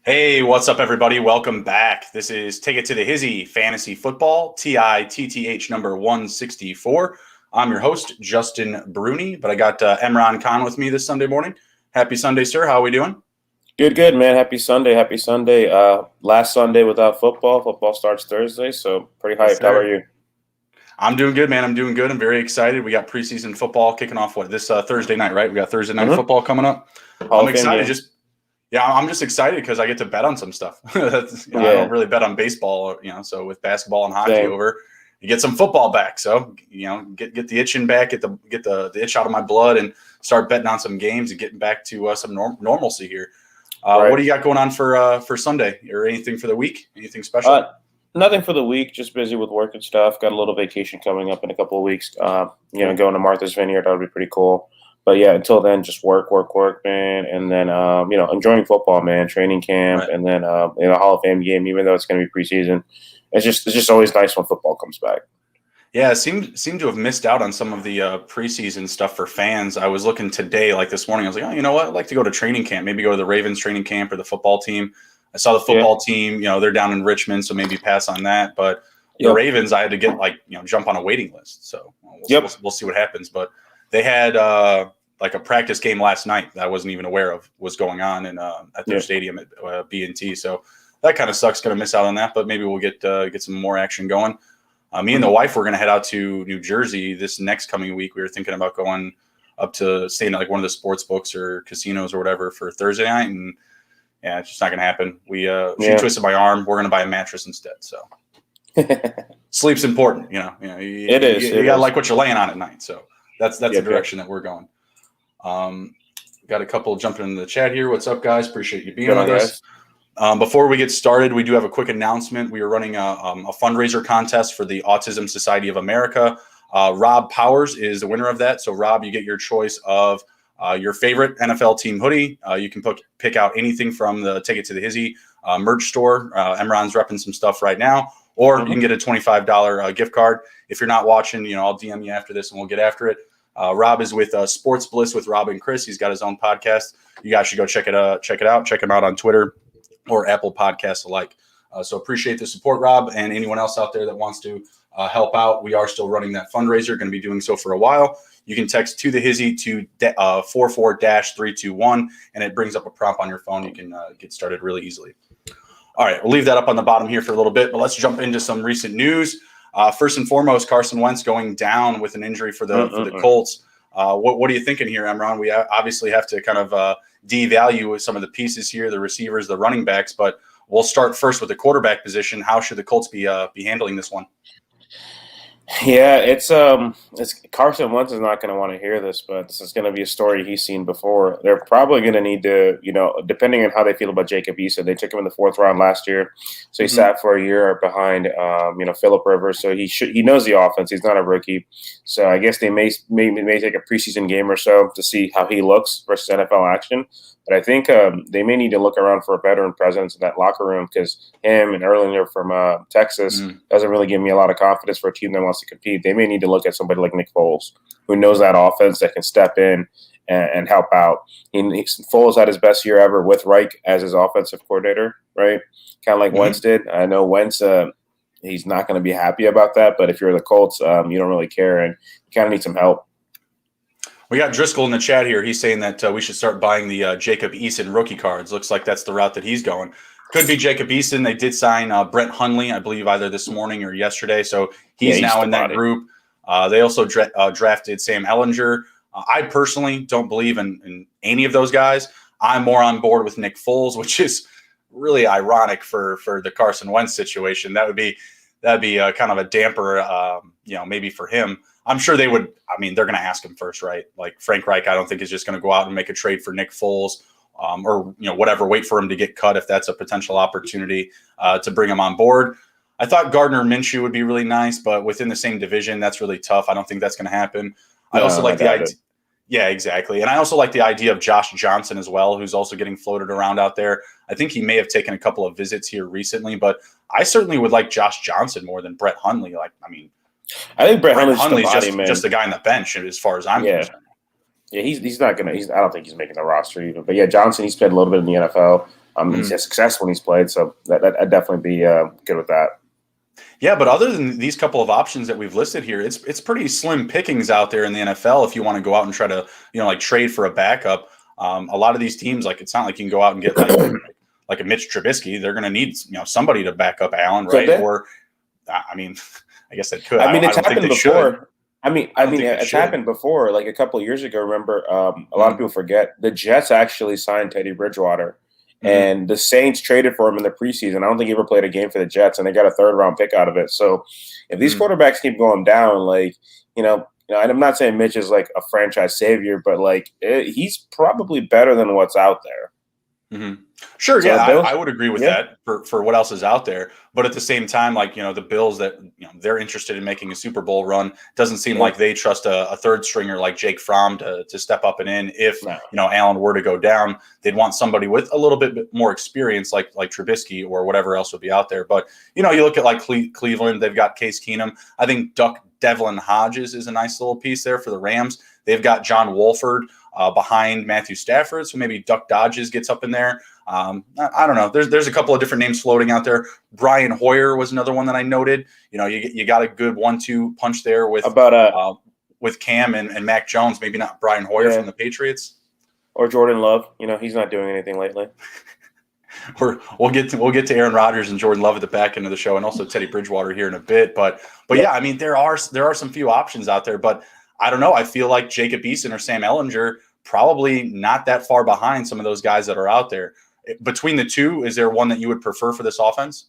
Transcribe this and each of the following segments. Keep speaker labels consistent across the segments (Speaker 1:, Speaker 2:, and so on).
Speaker 1: Hey, what's up, everybody? Welcome back. This is Take It to the Hizzy Fantasy Football, TITTH number 164. I'm your host, Justin Bruni, but I got Emron Khan with me this Sunday morning. Happy Sunday, sir. How are we doing?
Speaker 2: Good, man. Happy Sunday. Last Sunday without football. Football starts Thursday, so pretty hyped. How are you?
Speaker 1: I'm doing good, man. I'm doing good. I'm very excited. We got preseason football kicking off, this Thursday night, right? We got Thursday night football coming up. I'm excited. I'm just excited because I get to bet on some stuff. I don't really bet on baseball, so with basketball and hockey over, you get some football back. So, get the itching back, get the itch out of my blood and start betting on some games and getting back to some normalcy here. Right. What do you got going on for Sunday or anything for the week? Anything special?
Speaker 2: Nothing for the week, just busy with work and stuff. Got a little vacation coming up in a couple of weeks. Going to Martha's Vineyard, that would be pretty cool. But yeah, until then, just work, man. And then, enjoying football, man, training camp, right. And then, Hall of Fame game, even though it's going to be preseason. It's just always nice when football comes back.
Speaker 1: Yeah, it seemed to have missed out on some of the preseason stuff for fans. I was looking today, like this morning, I was like, oh, you know what? I'd like to go to training camp, maybe go to the Ravens training camp or the football team. I saw the football team, they're down in Richmond, so maybe pass on that. But the Ravens, I had to get jump on a waiting list. So we'll see what happens. But they had like a practice game last night that I wasn't even aware of was going on at their stadium at B&T. So that kind of sucks. Going to miss out on that, but maybe we'll get some more action going. Me and the wife were going to head out to New Jersey this next coming week. We were thinking about going up to staying at like one of the sports books or casinos or whatever for Thursday night, and it's just not going to happen. She twisted my arm. We're going to buy a mattress instead. So sleep's important. It is. You got to like what you're laying on at night. So that's the direction that we're going. Got a couple jumping into the chat here. What's up, guys? Appreciate you being with us. Before we get started, we do have a quick announcement. We are running a fundraiser contest for the Autism Society of America. Rob Powers is the winner of that. So, Rob, you get your choice of your favorite NFL team hoodie. You can pick out anything from the Take It to the Hizzy merch store. Emron's repping some stuff right now. Or you can get a $25 gift card. If you're not watching, I'll DM you after this and we'll get after it. Rob is with Sports Bliss with Rob and Chris. He's got his own podcast. You guys should go check it out. Check him out on Twitter or Apple Podcasts alike. So appreciate the support, Rob, and anyone else out there that wants to help out. We are still running that fundraiser. Going to be doing so for a while. You can text to the Hizzy to 44-321, and it brings up a prompt on your phone. You can get started really easily. All right, we'll leave that up on the bottom here for a little bit, but let's jump into some recent news. First and foremost, Carson Wentz going down with an injury for the Colts. What are you thinking here, Emron? We obviously have to kind of devalue some of the pieces here, the receivers, the running backs, but we'll start first with the quarterback position. How should the Colts be handling this one?
Speaker 2: Yeah, it's Carson Wentz is not going to want to hear this, but this is going to be a story he's seen before. They're probably going to need to, depending on how they feel about Jacob Eason. They took him in the 4th round last year, so he sat for a year behind, Phillip Rivers. So he knows the offense. He's not a rookie. So I guess they may take a preseason game or so to see how he looks versus NFL action. But I think they may need to look around for a veteran presence in that locker room because him and Erlinger from Texas doesn't really give me a lot of confidence for a team that wants to compete. They may need to look at somebody like Nick Foles, who knows that offense, that can step in and help out. Foles had his best year ever with Reich as his offensive coordinator, right? Kind of like Wentz did. I know Wentz, he's not going to be happy about that, but if you're the Colts, you don't really care, and you kind of need some help.
Speaker 1: We got Driscoll in the chat here. He's saying that we should start buying the Jacob Eason rookie cards. Looks like that's the route that he's going. Could be Jacob Eason. They did sign Brett Hundley, I believe, either this morning or yesterday. So he's now in that group. They also drafted Sam Ehlinger. I personally don't believe in any of those guys. I'm more on board with Nick Foles, which is really ironic for the Carson Wentz situation. That'd be kind of a damper, maybe for him. I'm sure they would. I mean, they're going to ask him first, right? Like Frank Reich, I don't think is just going to go out and make a trade for Nick Foles, or whatever. Wait for him to get cut if that's a potential opportunity to bring him on board. I thought Gardner Minshew would be really nice, but within the same division, that's really tough. I don't think that's going to happen. I also like the idea. Yeah, exactly. And I also like the idea of Josh Johnson as well, who's also getting floated around out there. I think he may have taken a couple of visits here recently, but I certainly would like Josh Johnson more than Brett Hundley.
Speaker 2: I think Brett
Speaker 1: Hundley's just the guy on the bench as far as I'm concerned.
Speaker 2: Yeah, he's not gonna. I don't think he's making the roster even. But yeah, Johnson, he's played a little bit in the NFL. He's had success when he's played, so I'd definitely be good with that.
Speaker 1: Yeah, but other than these couple of options that we've listed here, it's pretty slim pickings out there in the NFL if you want to go out and try to trade for a backup. A lot of these teams, it's not like you can go out and get like a Mitch Trubisky. They're going to need somebody to back up Allen, right? I guess they could.
Speaker 2: It's happened before. It's happened before. Like a couple of years ago, remember? A lot of people forget the Jets actually signed Teddy Bridgewater. And the Saints traded for him in the preseason. I don't think he ever played a game for the Jets, and they got a third-round pick out of it. So if these quarterbacks keep going down, and I'm not saying Mitch is like a franchise savior, but he's probably better than what's out there.
Speaker 1: Mm-hmm. Sure, so yeah, I would agree with that for what else is out there. But at the same time, the Bills that they're interested in making a Super Bowl run. Doesn't seem like they trust a third stringer like Jake Fromm to step up and in. If Allen were to go down, they'd want somebody with a little bit more experience, like Trubisky or whatever else would be out there. But you look at Cleveland, they've got Case Keenum. I think Devlin Hodges is a nice little piece there for the Rams. They've got John Wolford behind Matthew Stafford, so maybe Duck Dodges gets up in there. I don't know. There's a couple of different names floating out there. Brian Hoyer was another one that I noted. You got a good 1-2 punch there with Cam and Mac Jones. Maybe not Brian Hoyer from the Patriots
Speaker 2: or Jordan Love. He's not doing anything lately.
Speaker 1: We'll get to Aaron Rodgers and Jordan Love at the back end of the show, and also Teddy Bridgewater here in a bit. But yeah, there are some few options out there, but I don't know. I feel like Jacob Eason or Sam Ehlinger probably not that far behind some of those guys that are out there. Between the two, is there one that you would prefer for this offense?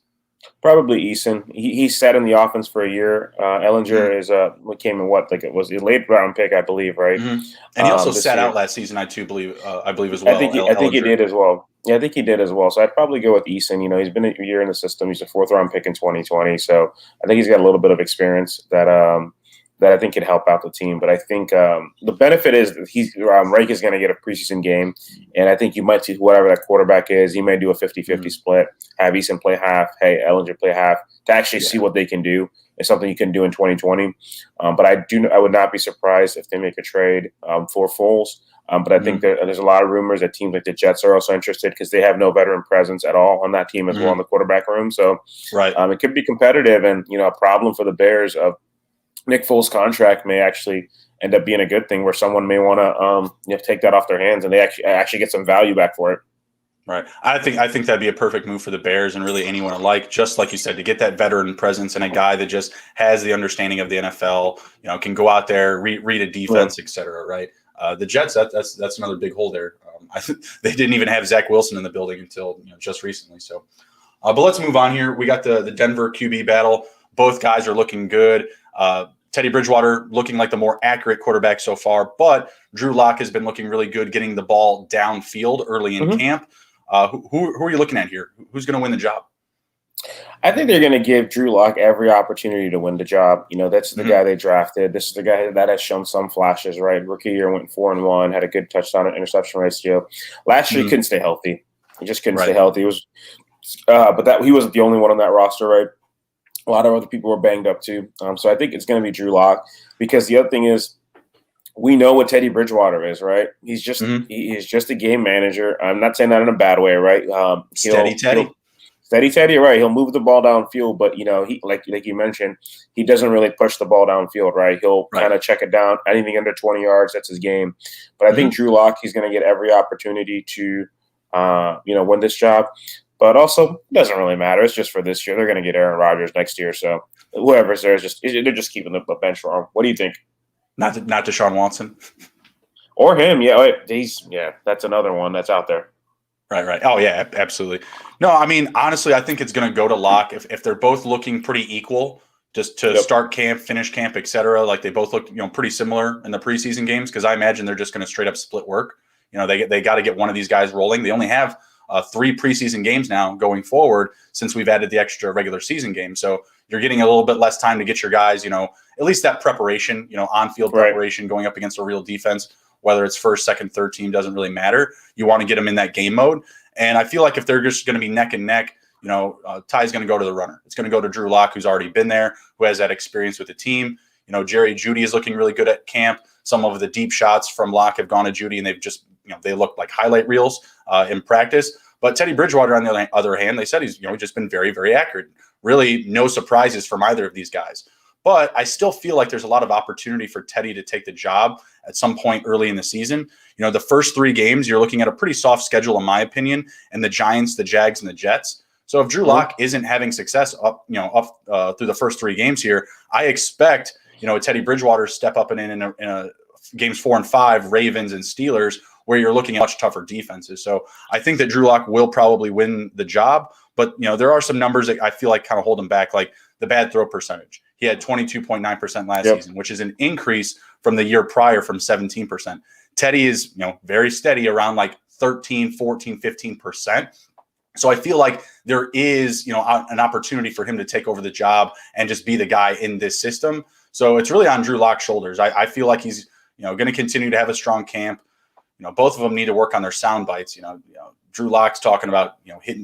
Speaker 2: Probably Eason. He sat in the offense for a year. Ehlinger is came in it was a late round pick, I believe, right?
Speaker 1: Mm-hmm. And he also sat out last season, I believe as well.
Speaker 2: I think he did as well. Yeah, I think he did as well. So I'd probably go with Eason. He's been a year in the system. He's a 4th round pick in 2020. So I think he's got a little bit of experience that I think could help out the team. But I think the benefit is that Reich is going to get a preseason game, and I think you might see whatever that quarterback is. He may do a 50-50 split, have Eason play half, Ehlinger play half, to actually see what they can do. It's something you can do in 2020. But I would not be surprised if they make a trade for Foles. But I think there's a lot of rumors that teams like the Jets are also interested because they have no veteran presence at all on that team as well in the quarterback room. So it could be competitive, and a problem for the Bears of Nick Foles' contract may actually end up being a good thing, where someone may want to take that off their hands and they actually get some value back for it.
Speaker 1: Right. I think that'd be a perfect move for the Bears and really anyone alike. Just like you said, to get that veteran presence and a guy that just has the understanding of the NFL, can go out there, read a defense, et cetera. Right. The Jets, that's another big hole there. They didn't even have Zach Wilson in the building until just recently. So, but let's move on here. We got the Denver QB battle. Both guys are looking good. Teddy Bridgewater looking like the more accurate quarterback so far, but Drew Lock has been looking really good getting the ball downfield early in camp. Who are you looking at here? Who's going to win the job?
Speaker 2: I think they're going to give Drew Lock every opportunity to win the job. That's the guy they drafted. This is the guy that has shown some flashes, right? Rookie year went 4-1, had a good touchdown and interception ratio. Last year he couldn't stay healthy. He just couldn't stay healthy. He was, but he wasn't the only one on that roster, right? A lot of other people were banged up too. So I think it's going to be Drew Lock, because the other thing is, we know what Teddy Bridgewater is, right? He's just he's just a game manager. I'm not saying that in a bad way, right?
Speaker 1: Steady
Speaker 2: Teddy, right? He'll move the ball downfield, but he like you mentioned, he doesn't really push the ball downfield, right? He'll kind of check it down. Anything under 20 yards, that's his game. But I think Drew Lock, he's going to get every opportunity to win this job. But also, it doesn't really matter. It's just for this year. They're going to get Aaron Rodgers next year, so whoever's there they're just keeping the bench for him. What do you think?
Speaker 1: Not Deshaun Watson,
Speaker 2: or him? Yeah, that's another one that's out there.
Speaker 1: Right. Oh yeah, absolutely. No, honestly, I think it's going to go to Lock if they're both looking pretty equal, just to start camp, finish camp, etc. Like they both look pretty similar in the preseason games, because I imagine they're just going to straight up split work. They got to get one of these guys rolling. They only have 3 preseason games now going forward since we've added the extra regular season game. So you're getting a little bit less time to get your guys, at least that preparation, on-field preparation going up against a real defense, whether it's first, second, third team, doesn't really matter. You want to get them in that game mode. And I feel like if they're just going to be neck and neck, Ty's going to go to the runner. It's going to go to Drew Lock, who's already been there, who has that experience with the team. Jerry Jeudy is looking really good at camp. Some of the deep shots from Lock have gone to Jeudy, and they've just, they look like highlight reels in practice. But Teddy Bridgewater, on the other hand, they said he's, just been very, very accurate. Really no surprises from either of these guys. But I still feel like there's a lot of opportunity for Teddy to take the job at some point early in the season. The first 3 games, you're looking at a pretty soft schedule, in my opinion, and the Giants, the Jags, and the Jets. So if Drew Lock isn't having success up through the first 3 games here, I expect, Teddy Bridgewater step up in games 4 and 5, Ravens and Steelers, where you're looking at much tougher defenses. So I think that Drew Lock will probably win the job. But, there are some numbers that I feel like kind of hold him back, like the bad throw percentage. He had 22.9% last season, which is an increase from the year prior from 17%. Teddy is, very steady around like 13, 14, 15%. So I feel like there is, an opportunity for him to take over the job and just be the guy in this system. So it's really on Drew Lock's shoulders. I feel like he's, going to continue to have a strong camp. Both of them need to work on their sound bites. Drew Lock's talking about,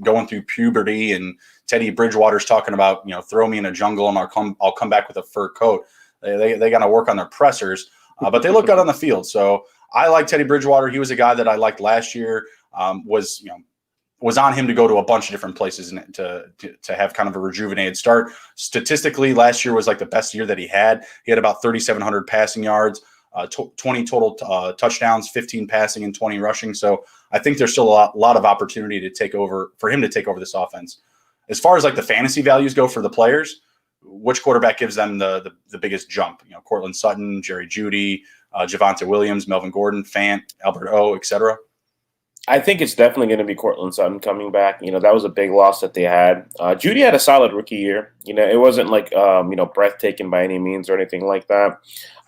Speaker 1: going through puberty, and Teddy Bridgewater's talking about, throw me in a jungle and I'll come back with a fur coat. They got to work on their pressers, but they look good on the field. So I like Teddy Bridgewater. He was a guy that I liked last year. Was on him to go to a bunch of different places and to have kind of a rejuvenated start. Statistically, last year was like the best year that he had. He had about 3,700 passing yards, 20 total touchdowns, 15 passing and 20 rushing. So I think there's still a lot of opportunity for him to take over this offense. As far as like the fantasy values go for the players, which quarterback gives them the biggest jump? Cortland Sutton, Jerry Jeudy, Javonte Williams, Melvin Gordon, Fant, Albert O, etc.
Speaker 2: I think it's definitely going to be Cortland Sutton coming back. That was a big loss that they had. Jeudy had a solid rookie year. It wasn't like breathtaking by any means or anything like that.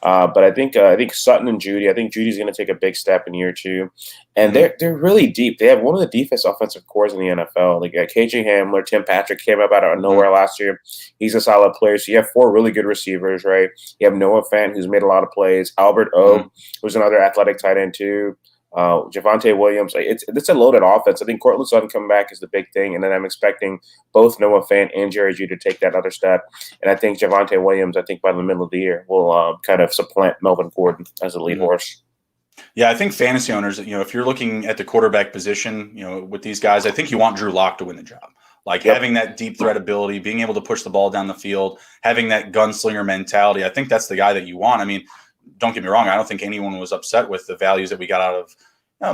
Speaker 2: But I think Sutton and Jeudy. I think Judy's going to take a big step in year 2, and they're really deep. They have one of the deepest offensive cores in the NFL. Like KJ Hamler, Tim Patrick came up out of nowhere last year. He's a solid player. So you have 4 really good receivers, right? You have Noah Fant, who's made a lot of plays. Albert O, who's another athletic tight end too. Javonte Williams, it's a loaded offense. I think Cortland Sutton coming back is the big thing, and then I'm expecting both Noah Fant and Jerry Jeudy to take that other step. And I think Javonte Williams, by the middle of the year, will kind of supplant Melvin Gordon as a lead horse.
Speaker 1: Yeah, I think fantasy owners, if you're looking at the quarterback position, with these guys, I think you want Drew Lock to win the job. Having that deep threat ability, being able to push the ball down the field, having that gunslinger mentality. I think that's the guy that you want. I mean, don't get me wrong. I don't think anyone was upset with the values that we got out of.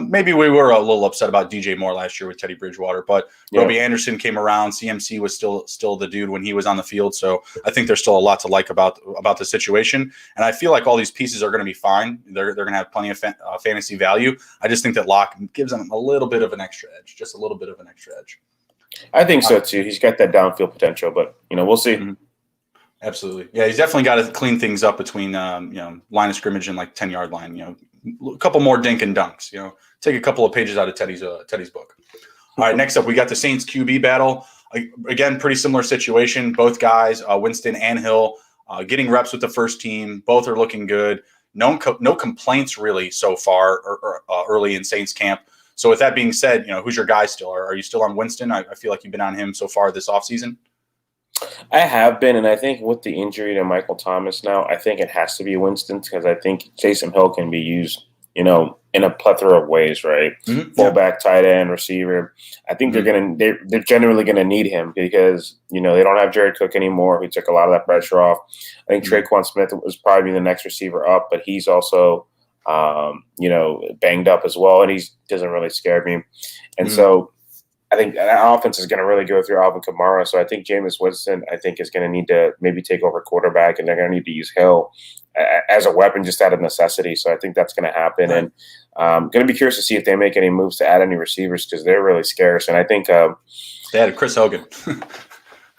Speaker 1: Maybe we were a little upset about DJ Moore last year with Teddy Bridgewater, but Robbie Anderson came around. CMC was still the dude when he was on the field. So I think there's still a lot to like about the situation. And I feel like all these pieces are going to be fine. They're going to have plenty of fantasy value. I just think that Locke gives them a little bit of an extra edge, just a little bit of an extra edge.
Speaker 2: I think so too. He's got that downfield potential, but we'll see.
Speaker 1: Mm-hmm. Absolutely. Yeah, he's definitely got to clean things up between line of scrimmage and 10-yard line. A couple more dink and dunks. Take a couple of pages out of Teddy's book. All right, next up we got the Saints QB battle. Again, pretty similar situation. Both guys, Winston and Hill, getting reps with the first team. Both are looking good. No complaints really so far or early in Saints camp. So with that being said, who's your guy still? Are you still on Winston? I feel like you've been on him so far this offseason.
Speaker 2: I have been, and I think with the injury to Michael Thomas now, I think it has to be Winston because I think Taysom Hill can be used, in a plethora of ways, right? Mm-hmm. Fullback, tight end, receiver. I think they're generally gonna need him because they don't have Jared Cook anymore. He took a lot of that pressure off. I think Traquan Smith was probably the next receiver up, but he's also banged up as well, and he doesn't really scare me. And so I think that offense is going to really go through Alvin Kamara. So I think Jameis Winston, is going to need to maybe take over quarterback, and they're going to need to use Hill as a weapon just out of necessity. So I think that's going to happen. And I'm going to be curious to see if they make any moves to add any receivers because they're really scarce. And I think
Speaker 1: they had Chris Hogan.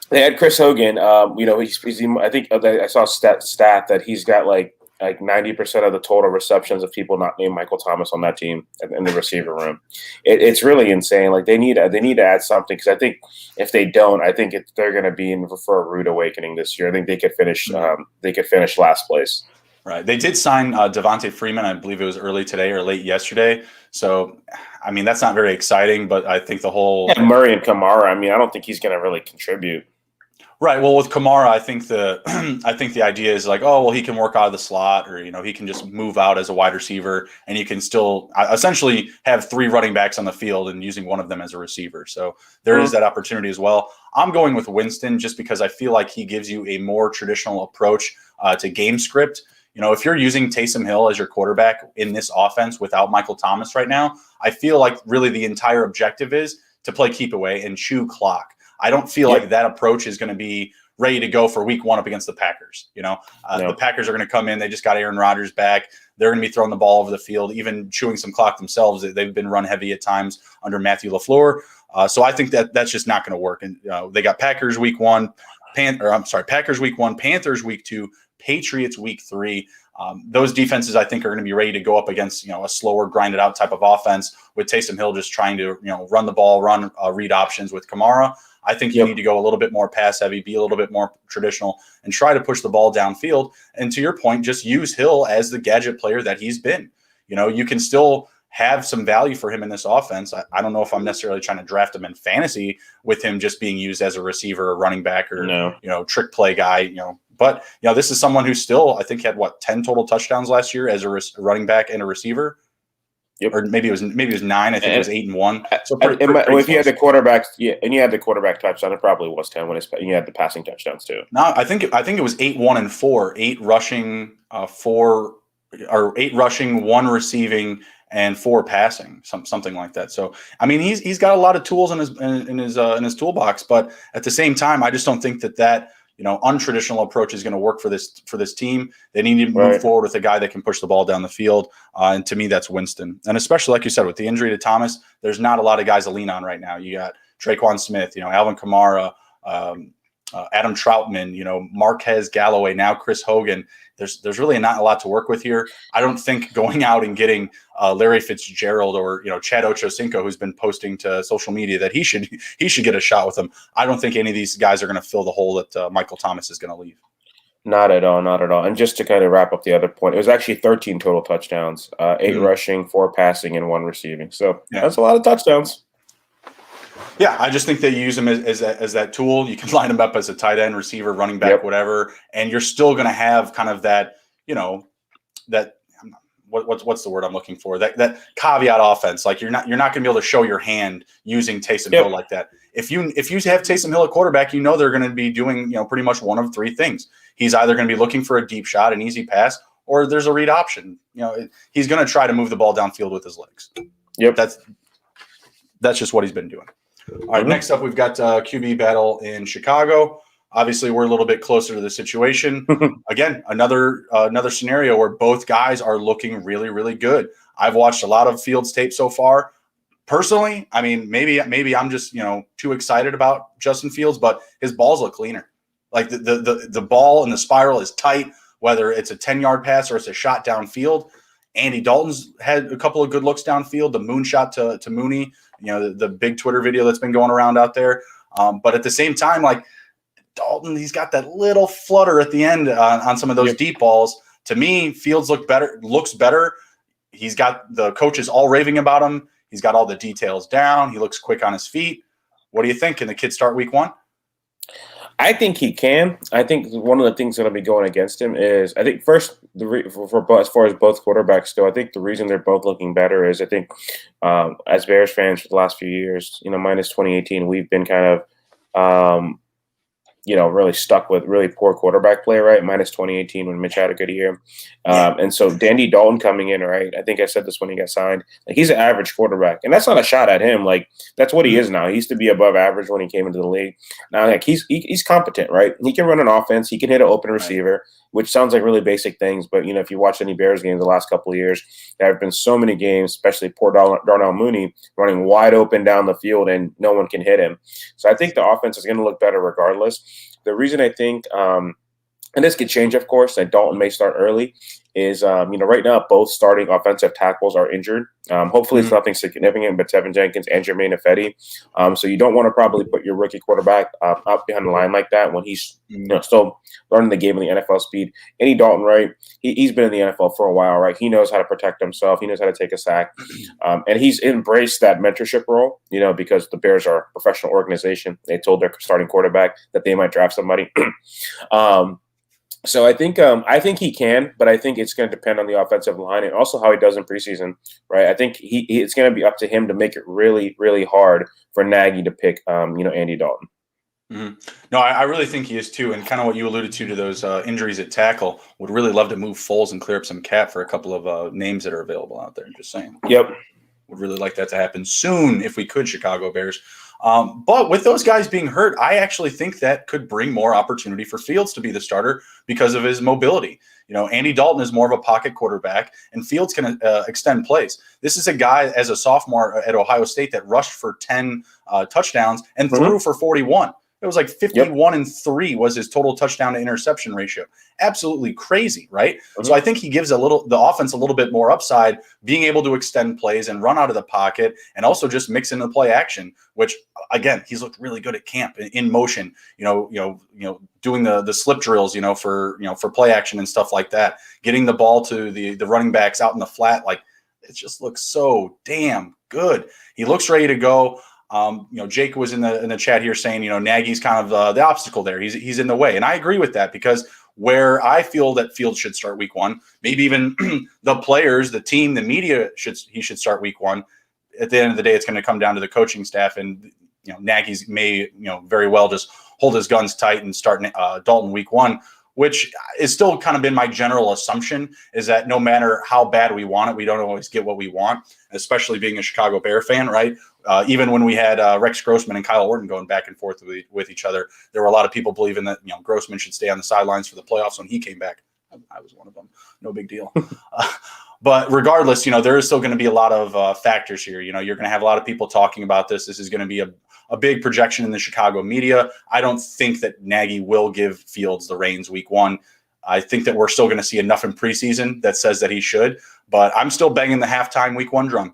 Speaker 2: They had Chris Hogan. I think I saw a stat that he's got like 90% of the total receptions of people not named Michael Thomas on that team in the receiver room. It's really insane. Like they need to add something, because I think if they don't, I think they're going to be in for a rude awakening this year. I think they could finish last place.
Speaker 1: Right. They did sign Devonta Freeman. I believe it was early today or late yesterday. So, I mean, that's not very exciting, but I think the whole
Speaker 2: Murray and Kamara. I mean, I don't think he's going to really contribute.
Speaker 1: Right. Well, with Kamara, I think the idea is like, oh, well, he can work out of the slot, or he can just move out as a wide receiver, and you can still essentially have 3 running backs on the field and using one of them as a receiver. So there is that opportunity as well. I'm going with Winston just because I feel like he gives you a more traditional approach to game script. If you're using Taysom Hill as your quarterback in this offense without Michael Thomas right now, I feel like really the entire objective is to play keep away and chew clock. I don't feel like that approach is going to be ready to go for week 1 up against the Packers. No. The Packers are going to come in. They just got Aaron Rodgers back. They're going to be throwing the ball over the field, even chewing some clock themselves. They've been run heavy at times under Matthew LaFleur. So I think that's just not going to work. And they got Packers week 1, Packers week 1, Panthers week 2, Patriots week 3. Those defenses, I think, are going to be ready to go up against, a slower, grinded out type of offense with Taysom Hill just trying to, run the ball, read options with Kamara. I think you need to go a little bit more pass heavy, be a little bit more traditional, and try to push the ball downfield. And to your point, just use Hill as the gadget player that he's been. You can still have some value for him in this offense. I don't know if I'm necessarily trying to draft him in fantasy with him just being used as a receiver or running back or, trick play guy, But, this is someone who still, I think, had 10 total touchdowns last year as a running back and a receiver. Yep. Or maybe it was 9. I think it was 8 and 1. So pretty
Speaker 2: if you had the quarterbacks, and you had the quarterback touchdown, it probably was 10 when you had the passing touchdowns too.
Speaker 1: No, I think it was 8, 1, and 4. 8 rushing, 4 or 8 rushing, 1 receiving, and 4 passing, something like that. So I mean, he's got a lot of tools in his toolbox, but at the same time, I just don't think that untraditional approach is going to work for this team. They need to move forward with a guy that can push the ball down the field. And to me, that's Winston. And especially, like you said, with the injury to Thomas, there's not a lot of guys to lean on right now. You got Traquan Smith, Alvin Kamara, Adam Troutman, Marquez Galloway, now Chris Hogan. There's really not a lot to work with here. I don't think going out and getting Larry Fitzgerald or Chad Ochocinco, who's been posting to social media that he should get a shot with them. I don't think any of these guys are going to fill the hole that Michael Thomas is going to leave.
Speaker 2: Not at all, not at all. And just to kind of wrap up the other point, it was actually 13 total touchdowns, 8 rushing, 4 passing, and 1 receiving. So that's a lot of touchdowns.
Speaker 1: Yeah, I just think they use him as that tool. You can line him up as a tight end, receiver, running back, whatever, and you're still going to have kind of that, that what's the word I'm looking for? That caveat offense. Like you're not going to be able to show your hand using Taysom Hill like that. If you have Taysom Hill at quarterback, they're going to be doing pretty much one of 3 things. He's either going to be looking for a deep shot, an easy pass, or there's a read option. He's going to try to move the ball downfield with his legs. Yep, that's just what he's been doing. All right, next up, we've got QB battle in Chicago. Obviously, we're a little bit closer to the situation. Again, another scenario where both guys are looking really, really good. I've watched a lot of Fields tape so far. Personally, I mean, maybe I'm just too excited about Justin Fields, but his balls look cleaner. Like the ball and the spiral is tight, whether it's a 10-yard pass or it's a shot downfield. Andy Dalton's had a couple of good looks downfield. The moonshot to Mooney, the big Twitter video that's been going around out there. But at the same time, like Dalton, he's got that little flutter at the end on some of those deep balls. To me, Fields looks better. He's got the coaches all raving about him. He's got all the details down. He looks quick on his feet. What do you think? Can the kid start week 1?
Speaker 2: I think he can. I think one of the things that will be going against him is, I think first, as far as both quarterbacks go, I think the reason they're both looking better is I think as Bears fans for the last few years, minus 2018, we've been kind of really stuck with really poor quarterback play, right? Minus 2018 when Mitch had a good year. And so Andy Dalton coming in, right? I think I said this when he got signed. Like, he's an average quarterback. And that's not a shot at him. Like, that's what he is now. He used to be above average when he came into the league. Now, like, he's competent, right? He can run an offense. He can hit an open receiver, which sounds like really basic things. But, if you watch any Bears games the last couple of years, there have been so many games, especially poor Darnell Mooney, running wide open down the field and no one can hit him. So I think the offense is going to look better regardless. The reason I think and this could change, of course, and Dalton may start early, is, right now both starting offensive tackles are injured. Hopefully it's nothing significant, but Tevin Jenkins and Jermaine Ifedi. So you don't want to probably put your rookie quarterback up behind the line like that when he's still learning the game in the NFL speed. Andy Dalton, right, he's been in the NFL for a while, right? He knows how to protect himself. He knows how to take a sack. And he's embraced that mentorship role, because the Bears are a professional organization. They told their starting quarterback that they might draft somebody. So I think he can, but I think it's going to depend on the offensive line and also how he does in preseason, right? I think it's going to be up to him to make it really, really hard for Nagy to pick, Andy Dalton.
Speaker 1: Mm-hmm. No, I really think he is too, and kind of what you alluded to those injuries at tackle. Would really love to move Foles and clear up some cap for a couple of names that are available out there. Just saying.
Speaker 2: Yep.
Speaker 1: Would really like that to happen soon if we could, Chicago Bears. But with those guys being hurt, I actually think that could bring more opportunity for Fields to be the starter because of his mobility. Andy Dalton is more of a pocket quarterback, and Fields can extend plays. This is a guy, as a sophomore at Ohio State, that rushed for 10 touchdowns and threw for 41. It was like 51-3 was his total touchdown to interception ratio. Absolutely crazy, right? So I think he gives the offense a little bit more upside, being able to extend plays and run out of the pocket, and also just mix in the play action. Which again, he's looked really good at camp in motion. Doing the slip drills, for play action and stuff like that. Getting the ball to the running backs out in the flat, like it just looks so damn good. He looks ready to go. Jake was in the chat here saying, Nagy's kind of the obstacle there. He's in the way. And I agree with that, because where I feel that Fields should start week one, maybe even the players, the team, the media he should start week one. At the end of the day, it's going to come down to the coaching staff, and Nagy's may very well just hold his guns tight and start Dalton week one, which is still kind of been my general assumption, is that no matter how bad we want it, we don't always get what we want, especially being a Chicago Bear fan, right? Even when we had Rex Grossman and Kyle Orton going back and forth with each other, there were a lot of people believing that Grossman should stay on the sidelines for the playoffs when he came back. I was one of them. No big deal. But regardless, there is still going to be a lot of factors here. You're going to have a lot of people talking about this. This is going to be a big projection in the Chicago media. I don't think that Nagy will give Fields the reins week one. I think that we're still going to see enough in preseason that says that he should. But I'm still banging the halftime week one drum.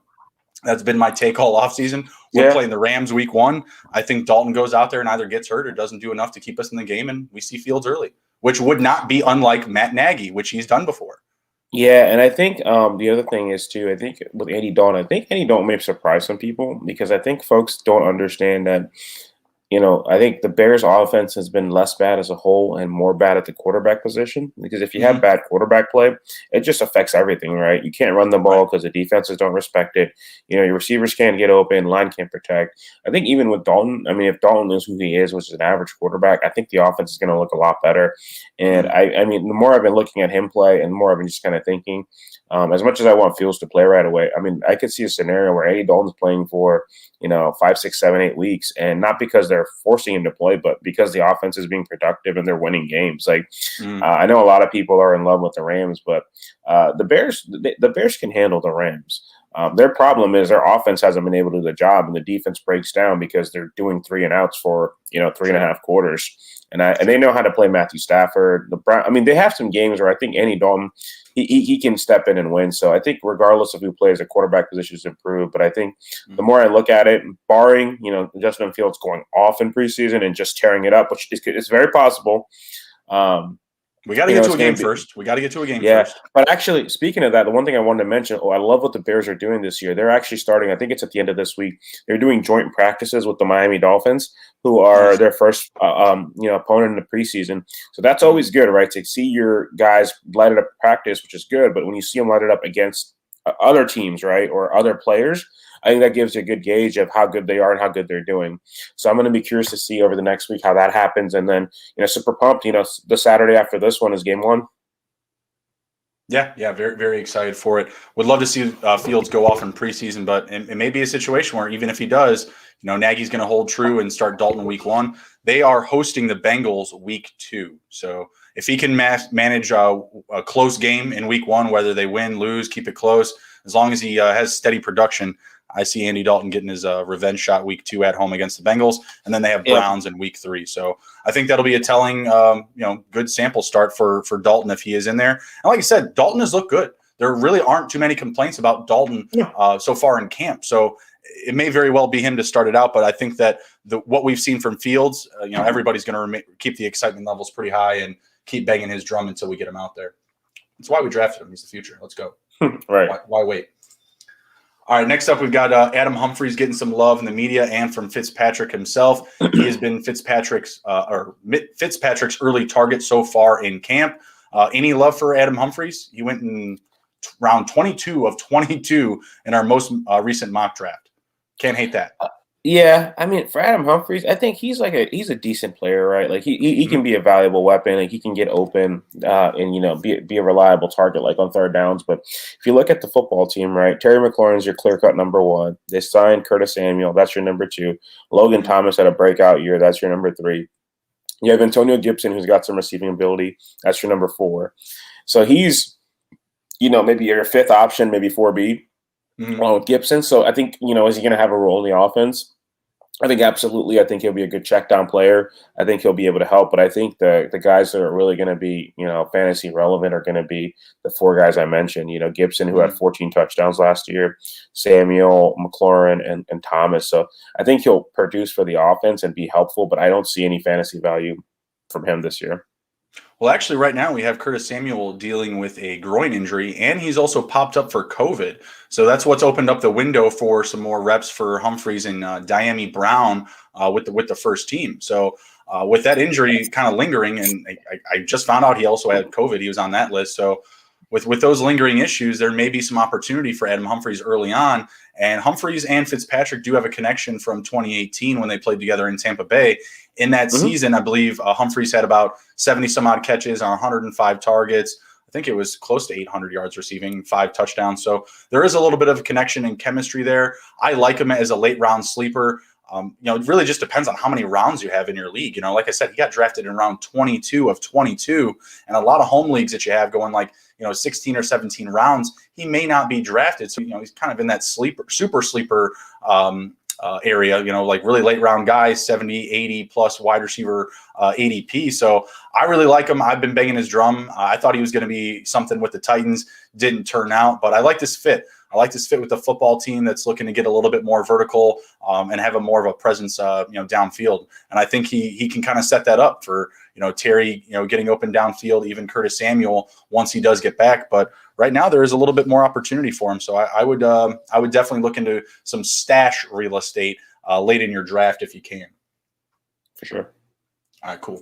Speaker 1: That's been my take all offseason. We're playing the Rams week one. I think Dalton goes out there and either gets hurt or doesn't do enough to keep us in the game, and we see Fields early, which would not be unlike Matt Nagy, which he's done before.
Speaker 2: Yeah, and I think the other thing is, too, I think with Andy Dalton, may surprise some people, because I think folks don't understand that, I think the Bears' offense has been less bad as a whole and more bad at the quarterback position, because if you have bad quarterback play, it just affects everything, right? You can't run the ball because the defenses don't respect it. Your receivers can't get open, line can't protect. I think even with Dalton, if Dalton is who he is, which is an average quarterback, I think the offense is going to look a lot better. And the more I've been looking at him play and the more I've been just kind of thinking, as much as I want Fields to play right away, I could see a scenario where Andy Dalton's playing for 5, 6, 7, 8 weeks, and not because they're forcing him to play, but because the offense is being productive and they're winning games. I know a lot of people are in love with the Rams, but the Bears can handle the Rams. Their problem is their offense hasn't been able to do the job, and the defense breaks down because they're doing 3 and outs for 3.5 quarters. And they know how to play Matthew Stafford. They have some games where I think Andy Dalton he can step in and win. So I think regardless of who plays, the quarterback position is improved. But I think the more I look at it, barring Justin Fields going off in preseason and just tearing it up, which is very possible.
Speaker 1: We got to get to a game first. We got to get to a game first.
Speaker 2: But actually, speaking of that, the one thing I wanted to mention, I love what the Bears are doing this year. They're actually starting, I think it's at the end of this week, they're doing joint practices with the Miami Dolphins, who are their first opponent in the preseason. So that's always good, right? To see your guys light it up practice, which is good. But when you see them light it up against other teams, right, or other players, I think that gives you a good gauge of how good they are and how good they're doing. So I'm going to be curious to see over the next week how that happens. And then, super pumped, the Saturday after this one is game one.
Speaker 1: Yeah, very, very excited for it. Would love to see Fields go off in preseason, but it may be a situation where even if he does, Nagy's going to hold true and start Dalton week one. They are hosting the Bengals week 2. So if he can manage a close game in week 1, whether they win, lose, keep it close, as long as he has steady production, I see Andy Dalton getting his revenge shot week 2 at home against the Bengals, and then they have Browns in week 3. So I think that'll be a telling, good sample start for Dalton if he is in there. And like I said, Dalton has looked good. There really aren't too many complaints about Dalton so far in camp. So it may very well be him to start it out, but I think that what we've seen from Fields, everybody's going to keep the excitement levels pretty high and keep banging his drum until we get him out there. That's why we drafted him. He's the future. Let's go.
Speaker 2: Right.
Speaker 1: Why wait? All right, next up, we've got Adam Humphreys getting some love in the media and from Fitzpatrick himself. He has been Fitzpatrick's early target so far in camp. Any love for Adam Humphreys? He went in round 22 of 22 in our most recent mock draft. Can't hate that.
Speaker 2: Yeah, I mean, for Adam Humphries, I think he's a decent player, right? Like he can be a valuable weapon. Like he can get open and be a reliable target like on third downs. But if you look at the football team, right, Terry McLaurin's your clear cut number 1. They signed Curtis Samuel, that's your number 2. Logan Thomas had a breakout year, that's your number 3. You have Antonio Gibson, who's got some receiving ability, that's your number 4. So he's maybe your 5th option, maybe 4B. Gibson. So I think, is he going to have a role in the offense? I think absolutely. I think he'll be a good check down player. I think he'll be able to help. But I think the guys that are really going to be, fantasy relevant are going to be the 4 guys I mentioned. Gibson, who had 14 touchdowns last year, Samuel, McLaurin, and Thomas. So I think he'll produce for the offense and be helpful, but I don't see any fantasy value from him this year.
Speaker 1: Well, actually, right now we have Curtis Samuel dealing with a groin injury, and he's also popped up for COVID. So that's what's opened up the window for some more reps for Humphreys and Diami Brown with the first team. So with that injury kind of lingering, and I just found out he also had COVID. He was on that list. So with those lingering issues, there may be some opportunity for Adam Humphreys early on. And Humphreys and Fitzpatrick do have a connection from 2018 when they played together in Tampa Bay. In that season, I believe Humphreys had about 70-some-odd catches on 105 targets. I think it was close to 800 yards receiving, 5 touchdowns. So there is a little bit of connection and chemistry there. I like him as a late-round sleeper. It really just depends on how many rounds you have in your league. Like I said, he got drafted in round 22 of 22, and a lot of home leagues that you have going 16 or 17 rounds, he may not be drafted. So, he's kind of in that super sleeper area, like really late round guys, 70, 80 plus wide receiver ADP. So I really like him. I've been banging his drum. I thought he was going to be something with the Titans. Didn't turn out, but I like this fit. I like this fit with the football team that's looking to get a little bit more vertical and have more of a presence, downfield. And I think he can kind of set that up for, Terry, getting open downfield, even Curtis Samuel once he does get back. But right now there is a little bit more opportunity for him. So I would definitely look into some stash real estate late in your draft if you can.
Speaker 2: For sure.
Speaker 1: All right, cool.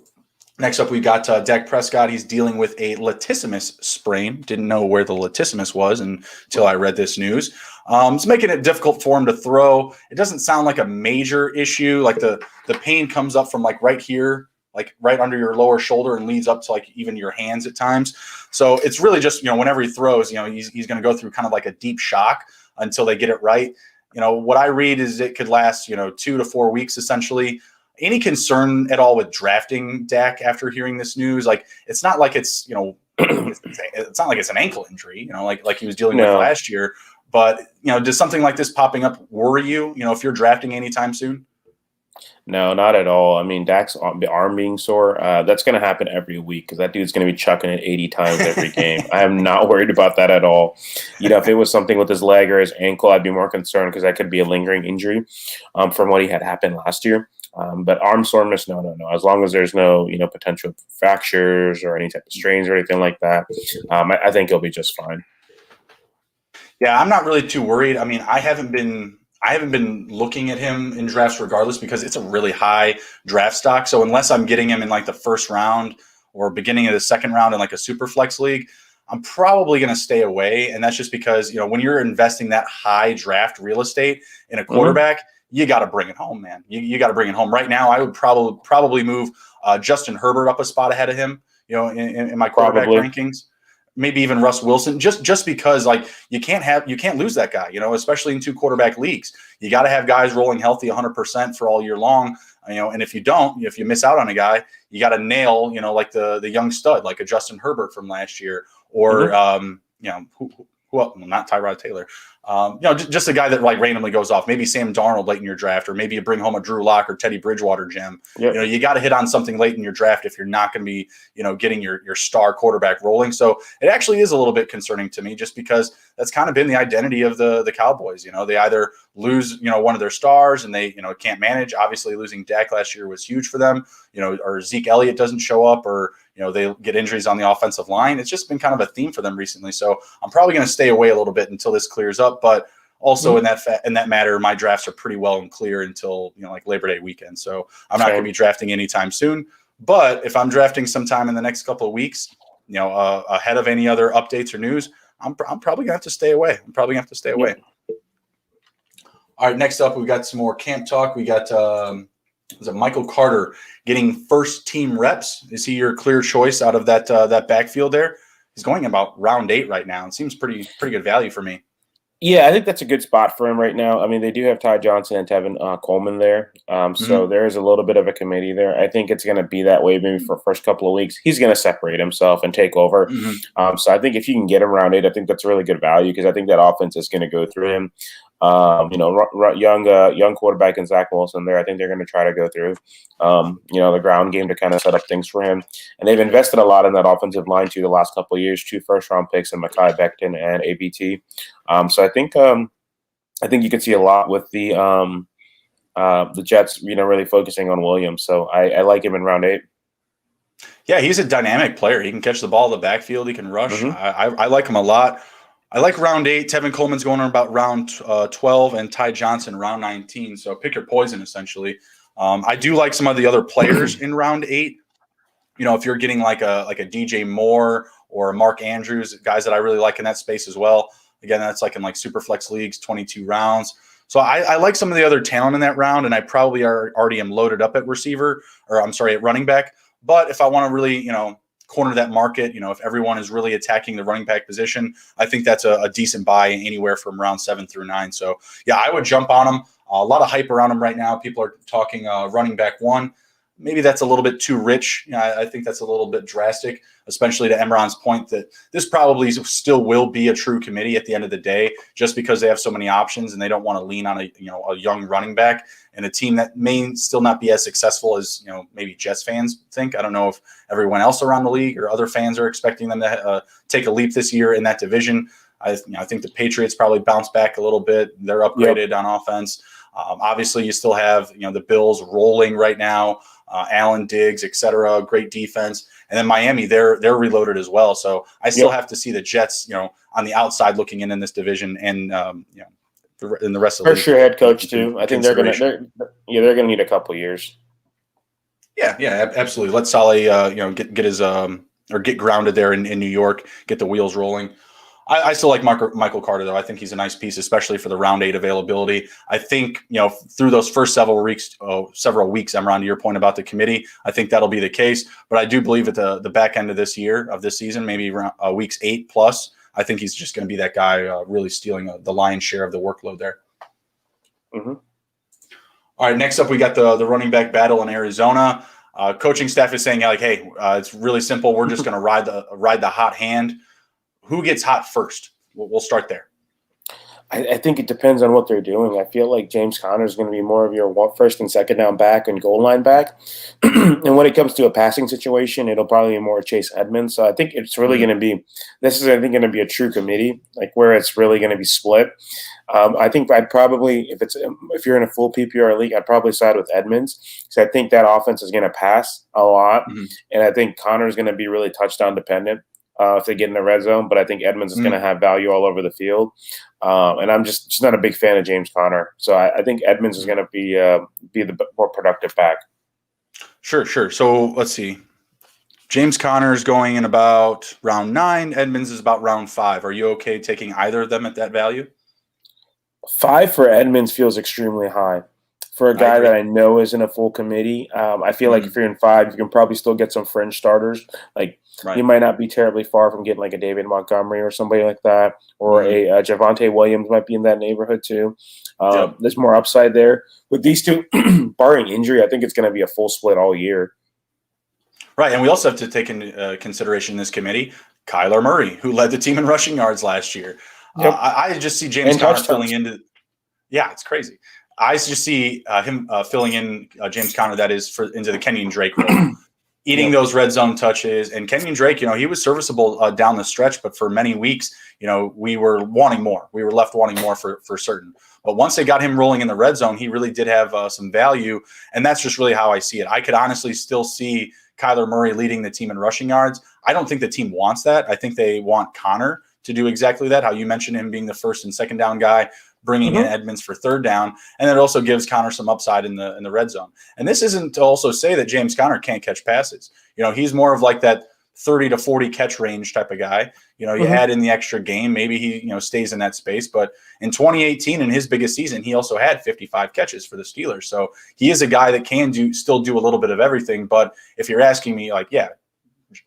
Speaker 1: Next up, we got Dak Prescott. He's dealing with a latissimus sprain. Didn't know where the latissimus was until I read this news. It's making it difficult for him to throw. It doesn't sound like a major issue. Like the pain comes up from right here, like right under your lower shoulder and leads up to even your hands at times. So it's really just, whenever he throws, he's going to go through kind of like a deep shock until they get it right. What I read is it could last, 2 to 4 weeks essentially. Any concern at all with drafting Dak after hearing this news? It's not like it's, it's not like it's an ankle injury, like he was dealing with last year. But, does something like this popping up worry you, if you're drafting anytime soon?
Speaker 2: No, not at all. I mean, Dak's arm being sore, that's going to happen every week because that dude's going to be chucking it 80 times every game. I am not worried about that at all. If it was something with his leg or his ankle, I'd be more concerned because that could be a lingering injury from what he had happened last year. But arm soreness, no. As long as there's no, potential fractures or any type of strains or anything like that, I think he'll be just fine.
Speaker 1: Yeah, I'm not really too worried. I mean, I haven't been looking at him in drafts regardless because it's a really high draft stock. So unless I'm getting him in the first round or beginning of the second round in a super flex league, I'm probably going to stay away. And that's just because, when you're investing that high draft real estate in a quarterback, you got to bring it home, man. You got to bring it home. Right now, I would probably move Justin Herbert up a spot ahead of him, in my quarterback rankings. Maybe even Russ Wilson, just because you can't lose that guy, especially in 2 quarterback leagues. You got to have guys rolling healthy 100% for all year long, and if you miss out on a guy, you got to nail, like the young stud, like a Justin Herbert from last year, or who not Tyrod Taylor, Just a guy that like randomly goes off. Maybe Sam Darnold late in your draft, or maybe you bring home a Drew Lock or Teddy Bridgewater gem.
Speaker 2: Yep.
Speaker 1: You got to hit on something late in your draft if you're not going to be, getting your star quarterback rolling. So it actually is a little bit concerning to me, just because that's kind of been the identity of the Cowboys. They either lose, one of their stars and they, can't manage. Obviously, losing Dak last year was huge for them. Or Zeke Elliott doesn't show up, or they get injuries on the offensive line. It's just been kind of a theme for them recently. So I'm probably going to stay away a little bit until this clears up. But also in that matter, my drafts are pretty well and clear until like Labor Day weekend. So I'm not going to be drafting anytime soon. But if I'm drafting sometime in the next couple of weeks, ahead of any other updates or news, I'm probably gonna have to stay away. All right, next up we got some more camp talk. We got was it Michael Carter getting first team reps? Is he your clear choice out of that backfield there? He's going about round 8 right now. It seems pretty good value for me.
Speaker 2: Yeah, I think that's a good spot for him right now. I mean, they do have Ty Johnson and Tevin Coleman there. So there is a little bit of a committee there. I think it's going to be that way maybe for the first couple of weeks. He's going to separate himself and take over. So I think if you can get him around 8, I think that's really good value, because I think that offense is going to go through him. Young quarterback and Zach Wilson there. I think they're going to try to go through, the ground game to kind of set up things for him. And they've invested a lot in that offensive line too the last couple of years. 2 first-round picks in Mekhi Becton and ABT. So I think you could see a lot with the Jets, really focusing on Williams. So I like him in round 8.
Speaker 1: Yeah, he's a dynamic player. He can catch the ball in the backfield. He can rush. I like him a lot. I like round 8. Tevin Coleman's going on about round 12, and Ty Johnson round 19. So pick your poison, essentially. I do like some of the other players in round 8. If you're getting like a DJ Moore or a Mark Andrews, guys that I really like in that space as well. Again, that's like in like super flex leagues, 22 rounds. So I like some of the other talent in that round, and I probably already am loaded up at at running back. But if I want to really, corner that market, if everyone is really attacking the running back position, I think that's a decent buy anywhere from round 7 through 9. So yeah, I would jump on him. A lot of hype around him right now. People are talking running back 1. Maybe that's a little bit too rich. I think that's a little bit drastic, especially to Emron's point that this probably still will be a true committee at the end of the day, just because they have so many options and they don't want to lean on a young running back and a team that may still not be as successful as maybe Jets fans think. I don't know if everyone else around the league or other fans are expecting them to take a leap this year in that division. I think the Patriots probably bounce back a little bit. They're upgraded on offense. Obviously, you still have the Bills rolling right now. Allen, Diggs, etc. Great defense, and then Miami, they're reloaded as well. So I still have to see the Jets, on the outside looking in this division, and in the rest of the league.
Speaker 2: First year head coach too. I think they're gonna need a couple years.
Speaker 1: Yeah, absolutely. Let Saleh, get his or get grounded there in New York, get the wheels rolling. I still like Michael Carter, though. I think he's a nice piece, especially for the round 8 availability. I think, through those first several weeks, Emron, to your point about the committee, I think that'll be the case. But I do believe at the back end of this season, maybe around weeks 8 plus, I think he's just going to be that guy really stealing the lion's share of the workload there. All right, next up, we got the running back battle in Arizona. Coaching staff is saying, hey, it's really simple. We're just going to ride the hot hand. Who gets hot first? We'll start there.
Speaker 2: I think it depends on what they're doing. I feel like James Conner is going to be more of your first and second down back and goal line back. And when it comes to a passing situation, it'll probably be more Chase Edmonds. So I think it's really going to be – this is, I think, going to be a true committee, like where it's really going to be split. I think I'd probably – if you're in a full PPR league, I'd probably side with Edmonds, because I think that offense is going to pass a lot. And I think Conner is going to be really touchdown dependent. If they get in the red zone, but I think Edmonds is going to have value all over the field. And I'm just not a big fan of James Conner. So I think Edmonds is going to be the more productive back.
Speaker 1: Sure. So let's see. James Conner is going in about round 9. Edmonds is about round 5. Are you okay taking either of them at that value?
Speaker 2: 5 for Edmonds feels extremely high. For a guy that I know is in a full committee, I feel like if you're in 5, you can probably still get some fringe starters. You might not be terribly far from getting like a David Montgomery or somebody like that, or a Javonte Williams might be in that neighborhood too. There's more upside there. With these two, barring injury, I think it's going to be a full split all year.
Speaker 1: Right, and we also have to take into consideration in this committee Kyler Murray, who led the team in rushing yards last year.
Speaker 2: Yep.
Speaker 1: I just see James Conner filling into. Yeah, it's crazy. I just see him filling in James Conner, that is, into the Kenyon Drake role, eating those red zone touches. And Kenyon Drake, he was serviceable down the stretch, but for many weeks, we were wanting more. We were left wanting more for certain. But once they got him rolling in the red zone, he really did have some value. And that's just really how I see it. I could honestly still see Kyler Murray leading the team in rushing yards. I don't think the team wants that. I think they want Connor to do exactly that, how you mentioned him being the first and second down guy, bringing in Edmonds for third down, and it also gives Connor some upside in the red zone. And this isn't to also say that James Conner can't catch passes. He's more of like that 30 to 40 catch range type of guy. You add in the extra game, maybe he stays in that space. But in 2018, in his biggest season, he also had 55 catches for the Steelers. So he is a guy that can still do a little bit of everything. But if you're asking me,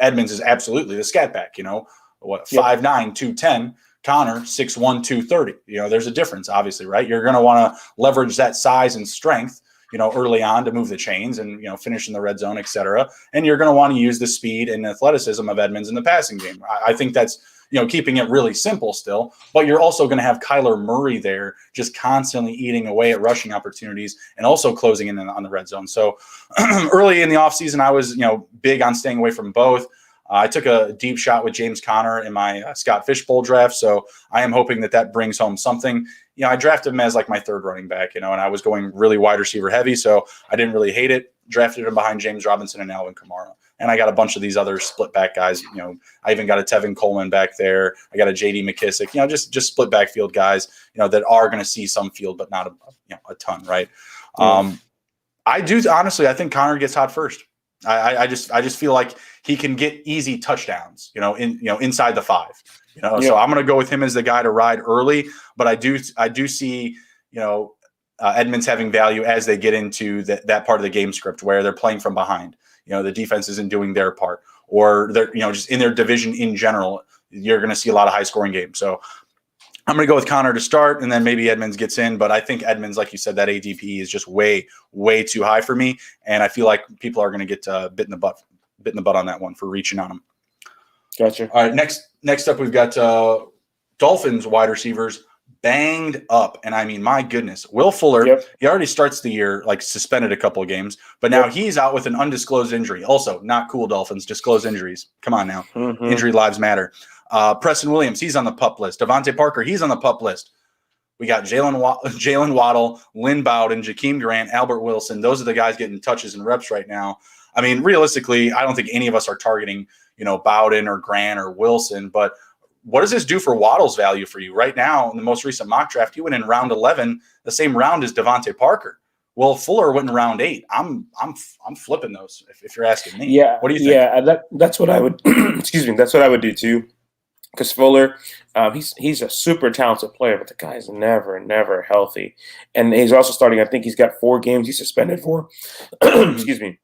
Speaker 1: Edmonds is absolutely the scat back. 5'9", 210. Connor, 6'1", 230. There's a difference, obviously, right? You're going to want to leverage that size and strength, early on to move the chains and, finish in the red zone, et cetera. And you're going to want to use the speed and athleticism of Edmonds in the passing game. I think that's, keeping it really simple still, but you're also going to have Kyler Murray there just constantly eating away at rushing opportunities and also closing in on the red zone. So early in the offseason, I was, big on staying away from both. I took a deep shot with James Conner in my Scott Fishbowl draft, so I am hoping that brings home something. I drafted him as like my third running back, and I was going really wide receiver heavy, so I didn't really hate it. Drafted him behind James Robinson and Alvin Kamara. And I got a bunch of these other split back guys. I even got a Tevin Coleman back there. I got a J.D. McKissick, just split backfield guys, that are going to see some field, but not a ton, right? I think Conner gets hot first. I just feel like he can get easy touchdowns, inside the 5, So I'm going to go with him as the guy to ride early, but I do see, Edmonds having value as they get into that part of the game script where they're playing from behind. The defense isn't doing their part, or they're, just in their division in general, you're going to see a lot of high scoring games. So I'm going to go with Connor to start, and then maybe Edmonds gets in. But I think Edmonds, like you said, that ADP is just way, way too high for me. And I feel like people are going to get bit in the butt on that one for reaching on him.
Speaker 2: Gotcha.
Speaker 1: All right, next up, we've got Dolphins wide receivers banged up. And I mean, my goodness, Will Fuller, he already starts the year suspended a couple of games, but now he's out with an undisclosed injury. Also, not cool, Dolphins. Disclose injuries. Come on now. Injury lives matter. Preston Williams, he's on the PUP list. Devontae Parker, he's on the PUP list. We got Jalen Waddle, Lynn Bowden, Jakeem Grant, Albert Wilson. Those are the guys getting touches and reps right now. I mean, realistically, I don't think any of us are targeting, Bowden or Grant or Wilson. But what does this do for Waddle's value for you? Right now, in the most recent mock draft, he went in round 11, the same round as Devontae Parker. Well, Fuller went in round 8. I'm flipping those if you're asking me.
Speaker 2: Yeah.
Speaker 1: What do you think?
Speaker 2: Yeah, that's what I would excuse me, that's what I would do too. Because Fuller, he's a super talented player, but the guy's never healthy. And he's also starting, I think he's got 4 games he's suspended for. Excuse me.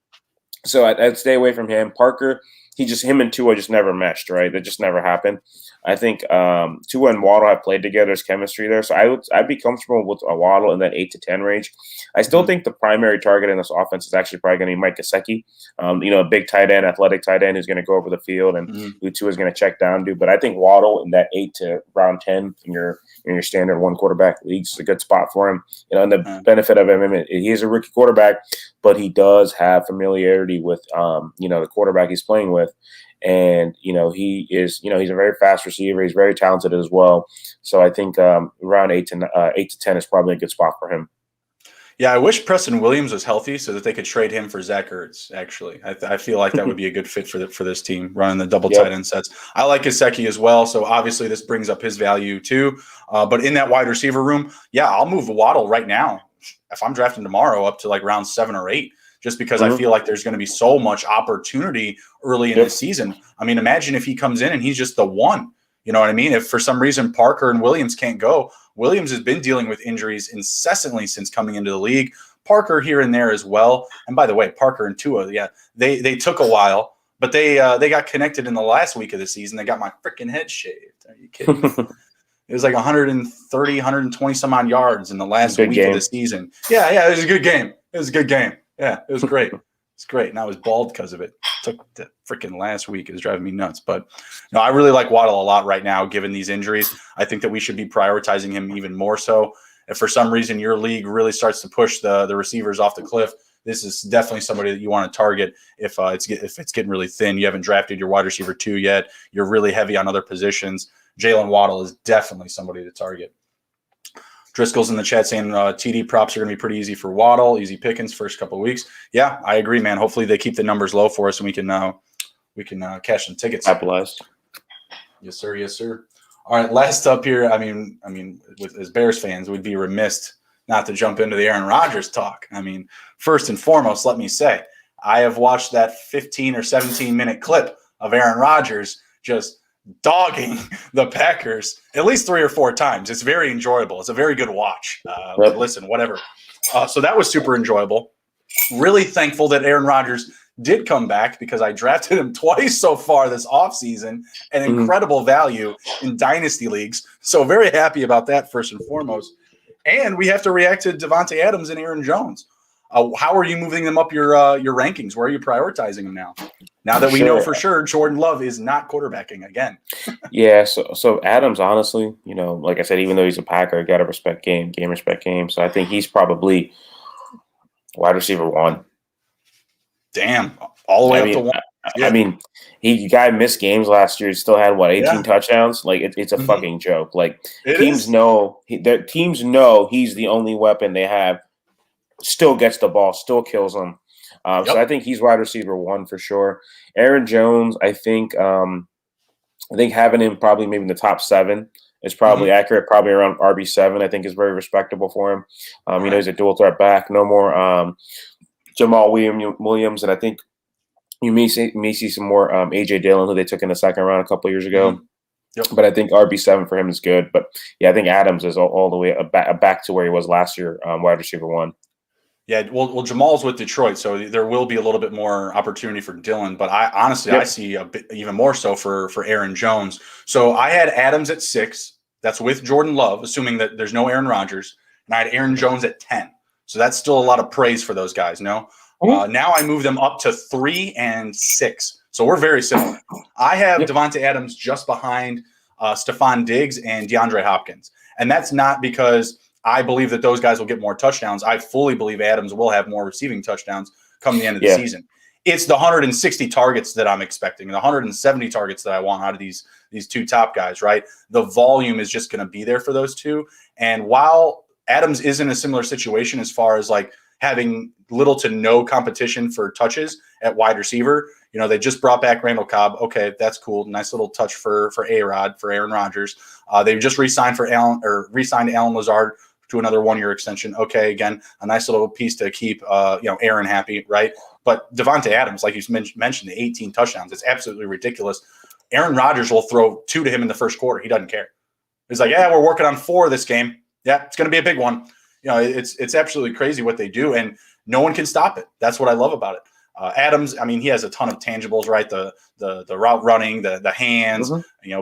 Speaker 2: So I'd stay away from him. Parker, him and Tua just never meshed, right? That just never happened. I think Tua and Waddle have played together. There's chemistry there. So I'd be comfortable with a Waddle in that 8 to 10 range. I still think the primary target in this offense is actually probably going to be Mike Gesicki. A big tight end, athletic tight end who's going to go over the field, and who Tua is going to check down to. But I think Waddle in that 8 to round 10 in your standard one quarterback leagues is a good spot for him. And the benefit of him, he is a rookie quarterback, but he does have familiarity with the quarterback he's playing with. And, he is, he's a very fast receiver. He's very talented as well. So I think around 8 to 10 is probably a good spot for him.
Speaker 1: Yeah, I wish Preston Williams was healthy so that they could trade him for Zach Ertz, actually. I feel like that would be a good fit for this team, running the double tight end sets. I like Gesicki as well, so obviously this brings up his value too. But in that wide receiver room, I'll move Waddle right now. If I'm drafting tomorrow up to round 7 or 8. Just because I feel like there's going to be so much opportunity early in the season. I mean, imagine if he comes in and he's just the one. You know what I mean? If for some reason Parker and Williams can't go, Williams has been dealing with injuries incessantly since coming into the league. Parker here and there as well. And by the way, Parker and Tua, they took a while, but they got connected in the last week of the season. They got my freaking head shaved. Are you kidding me? It was 130, 120 some odd yards in the last week of the season. Yeah, it was a good game. Yeah, it was great. It's great. Now he's bald because of it. Took the freaking last week. It was driving me nuts. But no, I really like Waddle a lot right now, given these injuries. I think that we should be prioritizing him even more so. If for some reason your league really starts to push the receivers off the cliff, this is definitely somebody that you want to target if it's getting really thin. You haven't drafted your wide receiver 2 yet. You're really heavy on other positions. Jalen Waddle is definitely somebody to target. Driscoll's in the chat saying TD props are going to be pretty easy for Waddle, easy pickings first couple of weeks. Yeah, I agree, man. Hopefully they keep the numbers low for us and we can cash some tickets.
Speaker 2: Capitalize.
Speaker 1: Yes, sir. Yes, sir. All right, last up here. I mean, as Bears fans, we'd be remiss not to jump into the Aaron Rodgers talk. I mean, first and foremost, let me say I have watched that 15 or 17-minute clip of Aaron Rodgers just dogging the Packers at least 3 or 4 times. It's very enjoyable. It's a very good watch. Listen, whatever. So that was super enjoyable. Really thankful that Aaron Rodgers did come back because I drafted him twice so far this offseason, an incredible value in dynasty leagues. So very happy about that first and foremost. And we have to react to Devonta Adams and Aaron Jones. How are you moving them up your rankings? Where are you prioritizing them now? Now that we know for sure Jordan Love is not quarterbacking again.
Speaker 2: Yeah, so Adams, honestly, like I said, even though he's a Packer, got to respect game respect game. So I think he's probably wide receiver 1.
Speaker 1: Damn, all the way up to 1.
Speaker 2: Yeah. I mean, guy missed games last year. He still had 18 touchdowns. Like it's a fucking joke. Like teams know he's the only weapon they have. Still gets the ball, still kills them. So I think he's wide receiver 1 for sure. Aaron Jones, I think having him probably maybe in the top 7 is probably accurate. Probably around RB7, I think is very respectable for him. He's a dual threat back. No more Jamal Williams, and I think you may see some more AJ Dillon, who they took in the second round a couple years ago.
Speaker 1: Yep.
Speaker 2: But I think RB7 for him is good. But yeah, I think Adams is all the way back to where he was last year, wide receiver 1.
Speaker 1: Yeah, well, Jamal's with Detroit, so there will be a little bit more opportunity for Dillon. But I see a bit, even more so for Aaron Jones. So I had Adams at 6. That's with Jordan Love, assuming that there's no Aaron Rodgers. And I had Aaron Jones at 10. So that's still a lot of praise for those guys, no? Now I move them up to 3 and 6. So we're very similar. I have Devonta Adams just behind Stephon Diggs and DeAndre Hopkins. And that's not because I believe that those guys will get more touchdowns. I fully believe Adams will have more receiving touchdowns come the end of the season. It's the 160 targets that I'm expecting, the 170 targets that I want out of these 2 top guys, right? The volume is just going to be there for those 2. And while Adams is in a similar situation as far as like having little to no competition for touches at wide receiver, they just brought back Randall Cobb. Okay, that's cool. Nice little touch for A-Rod, for Aaron Rodgers. They just re-signed Alan Lazard to another 1-year extension. Okay, again, a nice little piece to keep Aaron happy, right? But Devonta Adams, like you mentioned, the 18 touchdowns, it's absolutely ridiculous. Aaron Rodgers will throw 2 to him in the first quarter. He doesn't care. He's like, yeah, we're working on 4 this game. Yeah, it's going to be a big one. It's absolutely crazy what they do, and no one can stop it. That's what I love about it. Adams, I mean, he has a ton of tangibles, right? The route running, the hands,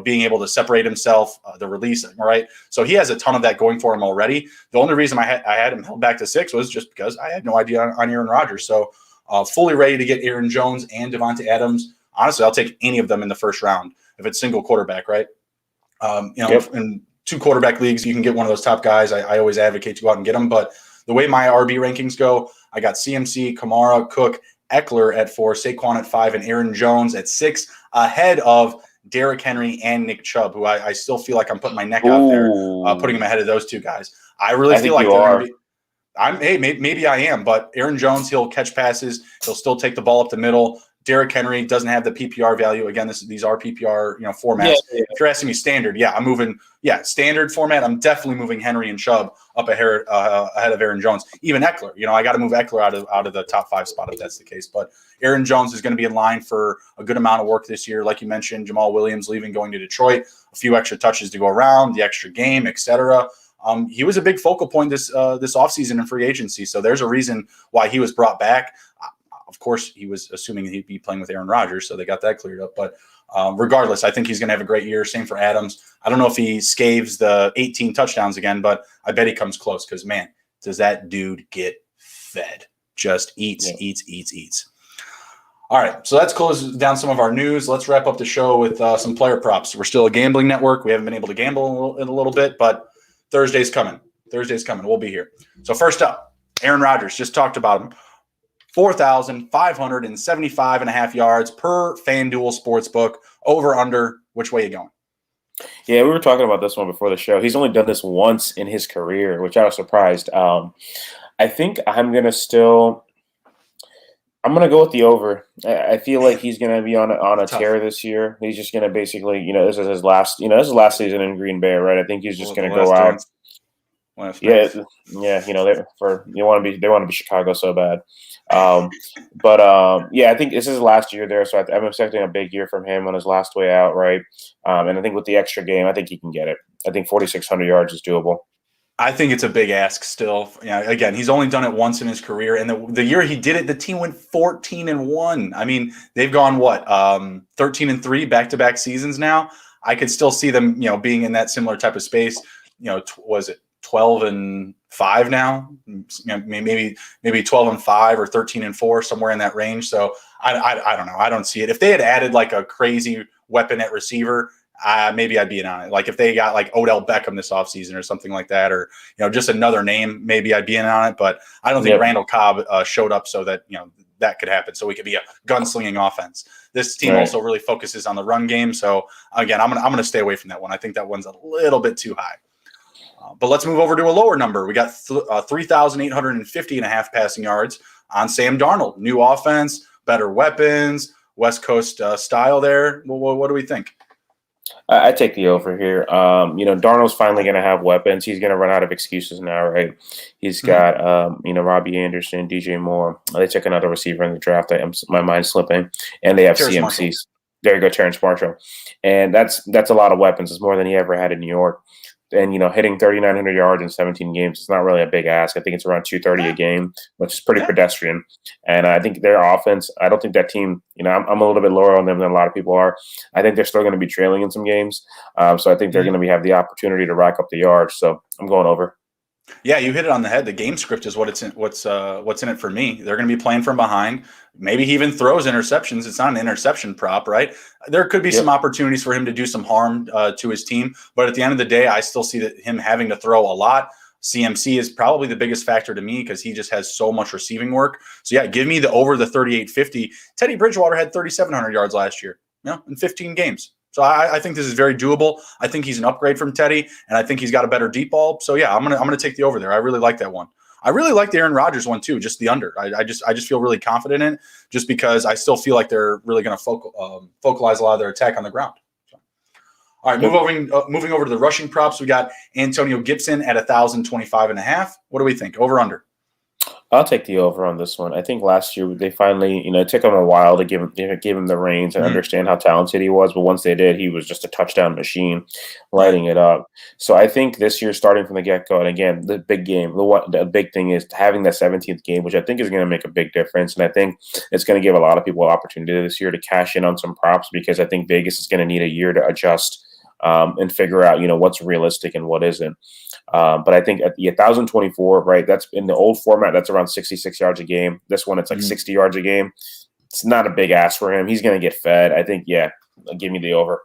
Speaker 1: being able to separate himself, the release, right? So he has a ton of that going for him already. The only reason I had him held back to 6 was just because I had no idea on Aaron Rodgers. So fully ready to get Aaron Jones and Devonta Adams. Honestly, I'll take any of them in the first round if it's single quarterback, right? In 2 quarterback leagues, you can get one of those top guys. I always advocate to go out and get them. But the way my RB rankings go, I got CMC, Kamara, Cook, Eckler at 4, Saquon at 5, and Aaron Jones at 6, ahead of Derrick Henry and Nick Chubb, who I still feel like I'm putting my neck out there, putting him ahead of those 2 guys. I really feel like they're going to be. Maybe I am, but Aaron Jones, he'll catch passes. He'll still take the ball up the middle. Derrick Henry doesn't have the PPR value. Again, these are PPR formats. Yeah. If you're asking me standard, I'm moving. Yeah, standard format. I'm definitely moving Henry and Chubb up ahead of Aaron Jones. Even Eckler. I got to move Eckler out of the top 5 spot if that's the case. But Aaron Jones is going to be in line for a good amount of work this year. Like you mentioned, Jamal Williams leaving, going to Detroit, a few extra touches to go around, the extra game, etc. He was a big focal point this offseason in free agency. So there's a reason why he was brought back. Of course, he was assuming he'd be playing with Aaron Rodgers, so they got that cleared up. But regardless, I think he's going to have a great year. Same for Adams. I don't know if he scaves the 18 touchdowns again, but I bet he comes close because, man, does that dude get fed. Just eats. All right, so let's close down some of our news. Let's wrap up the show with some player props. We're still a gambling network. We haven't been able to gamble in a little bit, but Thursday's coming. We'll be here. So first up, Aaron Rodgers, just talked about him. 4,575.5 yards per FanDuel Sportsbook. Over, under, which way you going?
Speaker 2: Yeah, we were talking about this one before the show. He's only done this once in his career, which I was surprised. I think I'm going to go with the over. I feel like he's going to be on a tear this year. He's just going to basically, this is his last season in Green Bay, right? I think he's just going to go out. They want to be Chicago so bad. I think this is his last year there, so I'm expecting a big year from him on his last way out, right? And I think with the extra game, I think he can get it. I think 4,600 yards is doable.
Speaker 1: I think it's a big ask still. Again, he's only done it once in his career, and the year he did it, the team went 14-1. I mean, they've gone 13-3 back-to-back seasons now. I could still see them, being in that similar type of space. Was it 12-5 now? Maybe 12-5 or 13-4, somewhere in that range. So I don't know. I don't see it. If they had added like a crazy weapon at receiver, maybe I'd be in on it. Like if they got like Odell Beckham this offseason or something like that, or just another name, maybe I'd be in on it. But I don't think Randall Cobb showed up so that that could happen. So we could be a gunslinging offense. This team also really focuses on the run game. So again, I'm gonna stay away from that one. I think that one's a little bit too high. But let's move over to a lower number. We got 3,850.5 passing yards on Sam Darnold. New offense, better weapons, West Coast style there. Well, what do we think?
Speaker 2: I take the over here. Darnold's finally going to have weapons. He's going to run out of excuses now, right? He's got, Robbie Anderson, DJ Moore. They took another receiver in the draft. My mind's slipping. And they have
Speaker 1: Terrence
Speaker 2: CMCs.
Speaker 1: Marshall.
Speaker 2: There you go, Terrence Marshall. And that's a lot of weapons. It's more than he ever had in New York. And, hitting 3,900 yards in 17 games, it's not really a big ask. I think it's around 230 a game, which is pretty pedestrian. And I think their offense, I don't think that team, I'm a little bit lower on them than a lot of people are. I think they're still going to be trailing in some games. So I think they're going to have the opportunity to rack up the yards. So I'm going over.
Speaker 1: Yeah, you hit it on the head. The game script is what's in it for me. They're going to be playing from behind. Maybe he even throws interceptions. It's not an interception prop, right? There could be some opportunities for him to do some harm to his team, but at the end of the day, I still see that him having to throw a lot. CMC is probably the biggest factor to me because he just has so much receiving work. So yeah, give me the over the 3,850. Teddy Bridgewater had 3,700 yards last year, in 15 games. So I think this is very doable. I think he's an upgrade from Teddy, and I think he's got a better deep ball. So yeah, I'm gonna take the over there. I really like that one. I really like the Aaron Rodgers one too, just the under. I just feel really confident in it, just because I still feel like they're really going to focalize a lot of their attack on the ground. So. All right, moving over to the rushing props, we got Antonio Gibson at 1,025.5. What do we think? Over, under?
Speaker 2: I'll take the over on this one. I think last year they finally, it took him a while to give him the reins and understand how talented he was. But once they did, he was just a touchdown machine, lighting it up. So I think this year, starting from the get-go, and again, the big game, the big thing is having that 17th game, which I think is going to make a big difference. And I think it's going to give a lot of people an opportunity this year to cash in on some props, because I think Vegas is going to need a year to adjust and figure out, what's realistic and what isn't. But I think at the 1,024, right, that's in the old format, that's around 66 yards a game. This one, it's like 60 yards a game. It's not a big ask for him. He's going to get fed. I think, give me the over.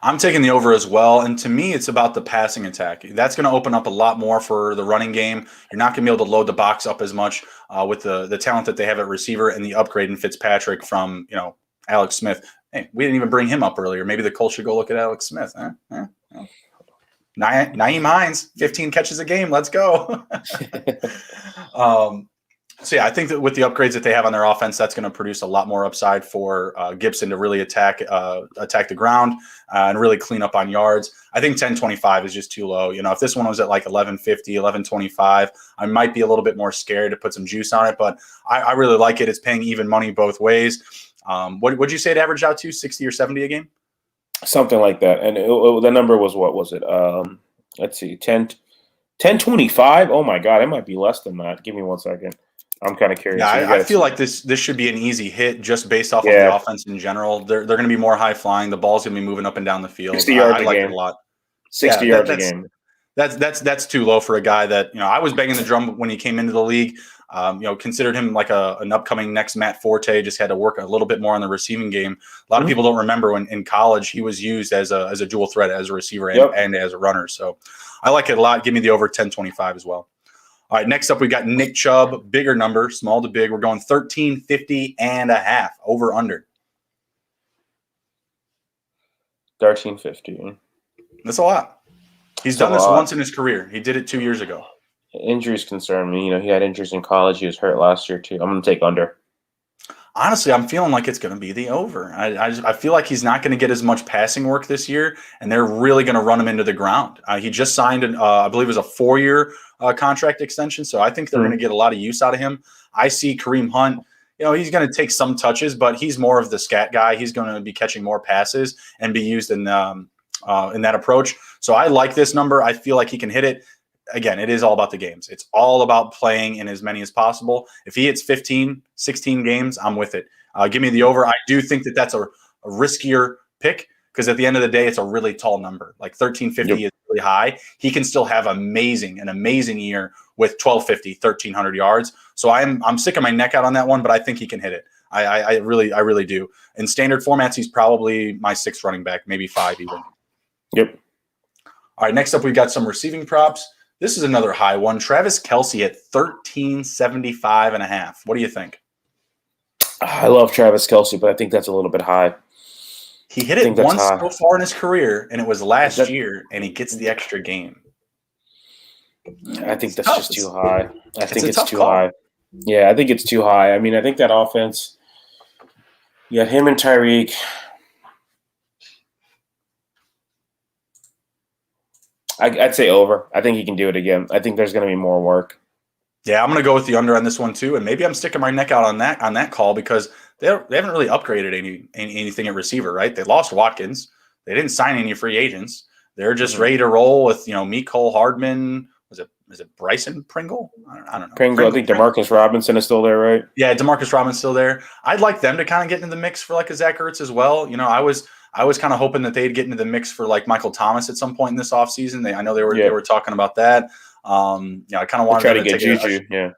Speaker 1: I'm taking the over as well. And to me, it's about the passing attack. That's going to open up a lot more for the running game. You're not going to be able to load the box up as much with the talent that they have at receiver and the upgrade in Fitzpatrick from, Alex Smith. Hey, we didn't even bring him up earlier. Maybe the Colts should go look at Alex Smith. Nyheim Hines, 15 catches a game. Let's go. So, yeah, I think that with the upgrades that they have on their offense, that's going to produce a lot more upside for Gibson to really attack the ground and really clean up on yards. I think 10.25 is just too low. If this one was at like 11.50, 11.25, I might be a little bit more scared to put some juice on it, but I really like it. It's paying even money both ways. What would you say it averaged out to, 60 or 70 a game?
Speaker 2: Something like that. And the number was, what was it? Let's see, 10.25. Oh my God, it might be less than that. Give me 1 second. I'm kind of curious.
Speaker 1: Yeah, I feel like this should be an easy hit just based off of the offense in general. They're going to be more high flying. The ball's going to be moving up and down the field.
Speaker 2: 60 yards
Speaker 1: I like it a lot.
Speaker 2: 60 yards a game.
Speaker 1: That's too low for a guy that, I was banging the drum when he came into the league. Considered him like an upcoming next Matt Forte. Just had to work a little bit more on the receiving game. A lot of people don't remember when in college he was used as a dual threat, as a receiver and as a runner. So I like it a lot. Give me the over 10.25 as well. All right, next up we got Nick Chubb, bigger number, small to big. We're going 13.50.5 over under.
Speaker 2: 13.50.
Speaker 1: That's a lot. He's done this once in his career. He did it 2 years ago.
Speaker 2: Injuries concern me. He had injuries in college. He was hurt last year too. I'm going to take under.
Speaker 1: Honestly, I'm feeling like it's going to be the over. I feel like he's not going to get as much passing work this year, and they're really going to run him into the ground. He just signed, I believe it was a 4-year contract extension, so I think they're going to get a lot of use out of him. I see Kareem Hunt. He's going to take some touches, but he's more of the scat guy. He's going to be catching more passes and be used in that approach. So I like this number. I feel like he can hit it. Again, it is all about the games. It's all about playing in as many as possible. If he hits 15, 16 games, I'm with it. Give me the over. I do think that that's a riskier pick because at the end of the day, it's a really tall number. Like 1350 is really high. He can still have an amazing year with 1250, 1,300 yards. So I'm sick of my neck out on that one, but I think he can hit it. I really do. In standard formats, he's probably my 6th running back, maybe 5 even.
Speaker 2: Yep.
Speaker 1: All right, next up, we've got some receiving props. This is another high one. Travis Kelsey at 13.75.5. What do you think?
Speaker 2: I love Travis Kelsey, but I think that's a little bit high.
Speaker 1: He hit it once so far in his career, and it was last year, and he gets the extra game.
Speaker 2: I think that's just too high. I think it's too high. Yeah, I think it's too high. I mean, I think that offense, you got him and Tyreek. I'd say over. I think he can do it again. I think there's going to be more work.
Speaker 1: Yeah, I'm going to go with the under on this one too, and maybe I'm sticking my neck out on that call because they haven't really upgraded anything at receiver, right? They lost Watkins. They didn't sign any free agents. They're just ready to roll with Mecole Hardman. Is it Bryson Pringle? I don't know.
Speaker 2: Pringle. I think Demarcus Robinson is still there, right?
Speaker 1: Yeah, Demarcus Robinson's still there. I'd like them to kind of get into the mix for like a Zach Ertz as well. I was kind of hoping that they'd get into the mix for like Michael Thomas at some point in this offseason. I know they were talking about that. I kind of wanted them to take Juju.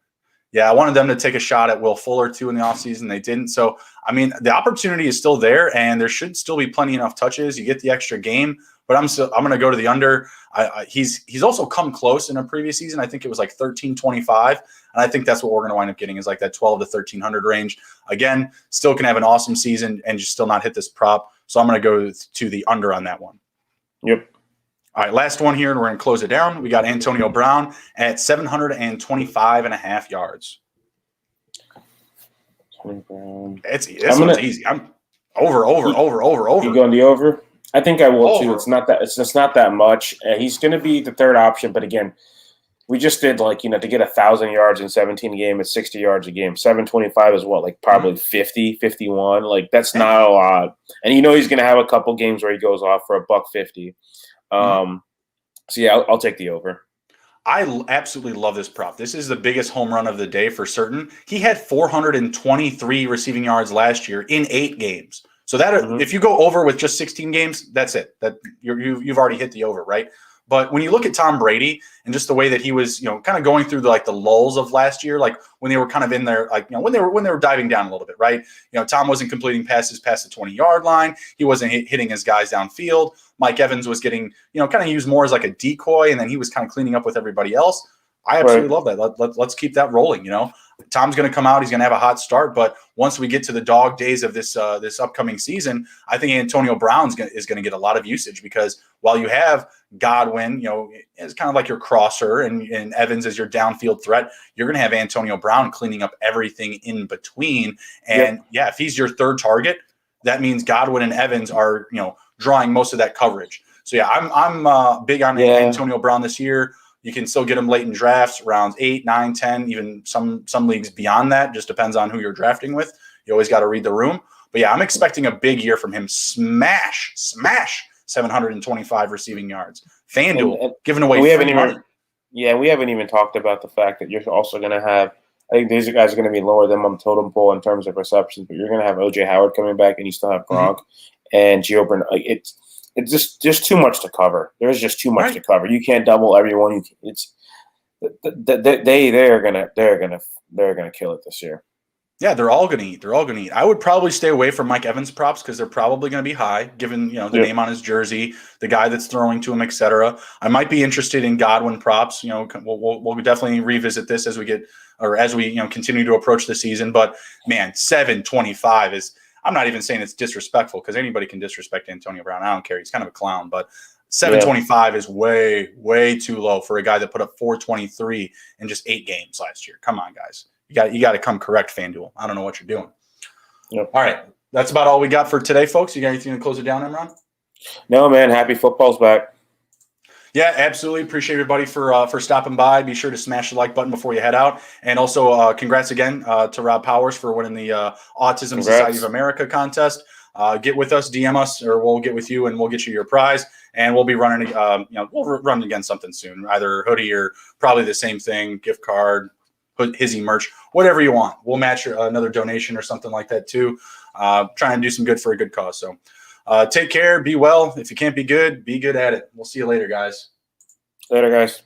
Speaker 1: I wanted them to take a shot at Will Fuller too in the offseason. They didn't. So I mean, the opportunity is still there, and there should still be plenty enough touches. You get the extra game, but I'm going to go to the under. He's also come close in a previous season. I think it was like 13.25, and I think that's what we're going to wind up getting is like that 12 to 1,300 range. Again, still can have an awesome season and just still not hit this prop. So I'm going to go to the under on that one.
Speaker 2: Yep.
Speaker 1: All right, last one here, and we're going to close it down. We got Antonio Brown at 725.5 yards. It's easy. I'm over.
Speaker 2: You going the over? I think I will too. It's just not that much. He's going to be the third option, but again, we just did to get 1,000 yards in 17 games, it's 60 yards a game. 725 is what, like probably 50, 51. Like that's not a lot. And he's going to have a couple games where he goes off for $150. So yeah, I'll take the over.
Speaker 1: I absolutely love this prop. This is the biggest home run of the day for certain. He had 423 receiving yards last year in 8 games. So that if you go over with just 16 games, that's it. That you've already hit the over, right? But when you look at Tom Brady and just the way that he was, kind of going through the lulls of last year, like when they were kind of in there, when they were diving down a little bit, right? Tom wasn't completing passes past the 20-yard line. He wasn't hitting his guys downfield. Mike Evans was getting, kind of used more as like a decoy, and then he was kind of cleaning up with everybody else. I absolutely love that. Let's keep that rolling. Tom's going to come out. He's going to have a hot start, but once we get to the dog days of this upcoming season, I think Antonio Brown is going to get a lot of usage because while you have Godwin, it's kind of like your crosser and Evans as your downfield threat, you're going to have Antonio Brown cleaning up everything in between. And if he's your third target, that means Godwin and Evans are drawing most of that coverage. So I'm big on Antonio Brown this year. You can still get him late in drafts, rounds 8, 9, 10, even some leagues beyond that. Just depends on who you're drafting with. You always got to read the room. But I'm expecting a big year from him. Smash 725 receiving yards. FanDuel giving away free money.
Speaker 2: We haven't even talked about the fact that you're also going to have, I think these guys are going to be lower than on the totem pole in terms of receptions, but you're going to have O.J. Howard coming back, and you still have Gronk and Gio Bernard. It's just too much to cover. There's just too much to cover. You can't double everyone. they're gonna kill it this year.
Speaker 1: Yeah, they're all going to eat. They're all going to eat. I would probably stay away from Mike Evans props because they're probably going to be high, given the name on his jersey, the guy that's throwing to him, etc. I might be interested in Godwin props. We'll definitely revisit this as we continue to approach the season. But man, 725 is. I'm not even saying it's disrespectful because anybody can disrespect Antonio Brown. I don't care. He's kind of a clown, but 725 is way, way too low for a guy that put up 423 in just 8 games last year. Come on, guys. You got to come correct, FanDuel. I don't know what you're doing.
Speaker 2: Yep.
Speaker 1: All right. That's about all we got for today, folks. You got anything to close it down, Imran?
Speaker 2: No, man. Happy football's back.
Speaker 1: Yeah, absolutely. Appreciate everybody for stopping by. Be sure to smash the like button before you head out. And also, congrats again to Rob Powers for winning the Autism Society of America contest. Get with us, DM us, or we'll get with you and we'll get you your prize. And we'll be running, we'll run again something soon, either hoodie or probably the same thing, gift card, Hizzy merch, whatever you want. We'll match another donation or something like that too. Try and do some good for a good cause. So take care, be well. If you can't be good at it. We'll see you later, guys.
Speaker 2: Later, guys.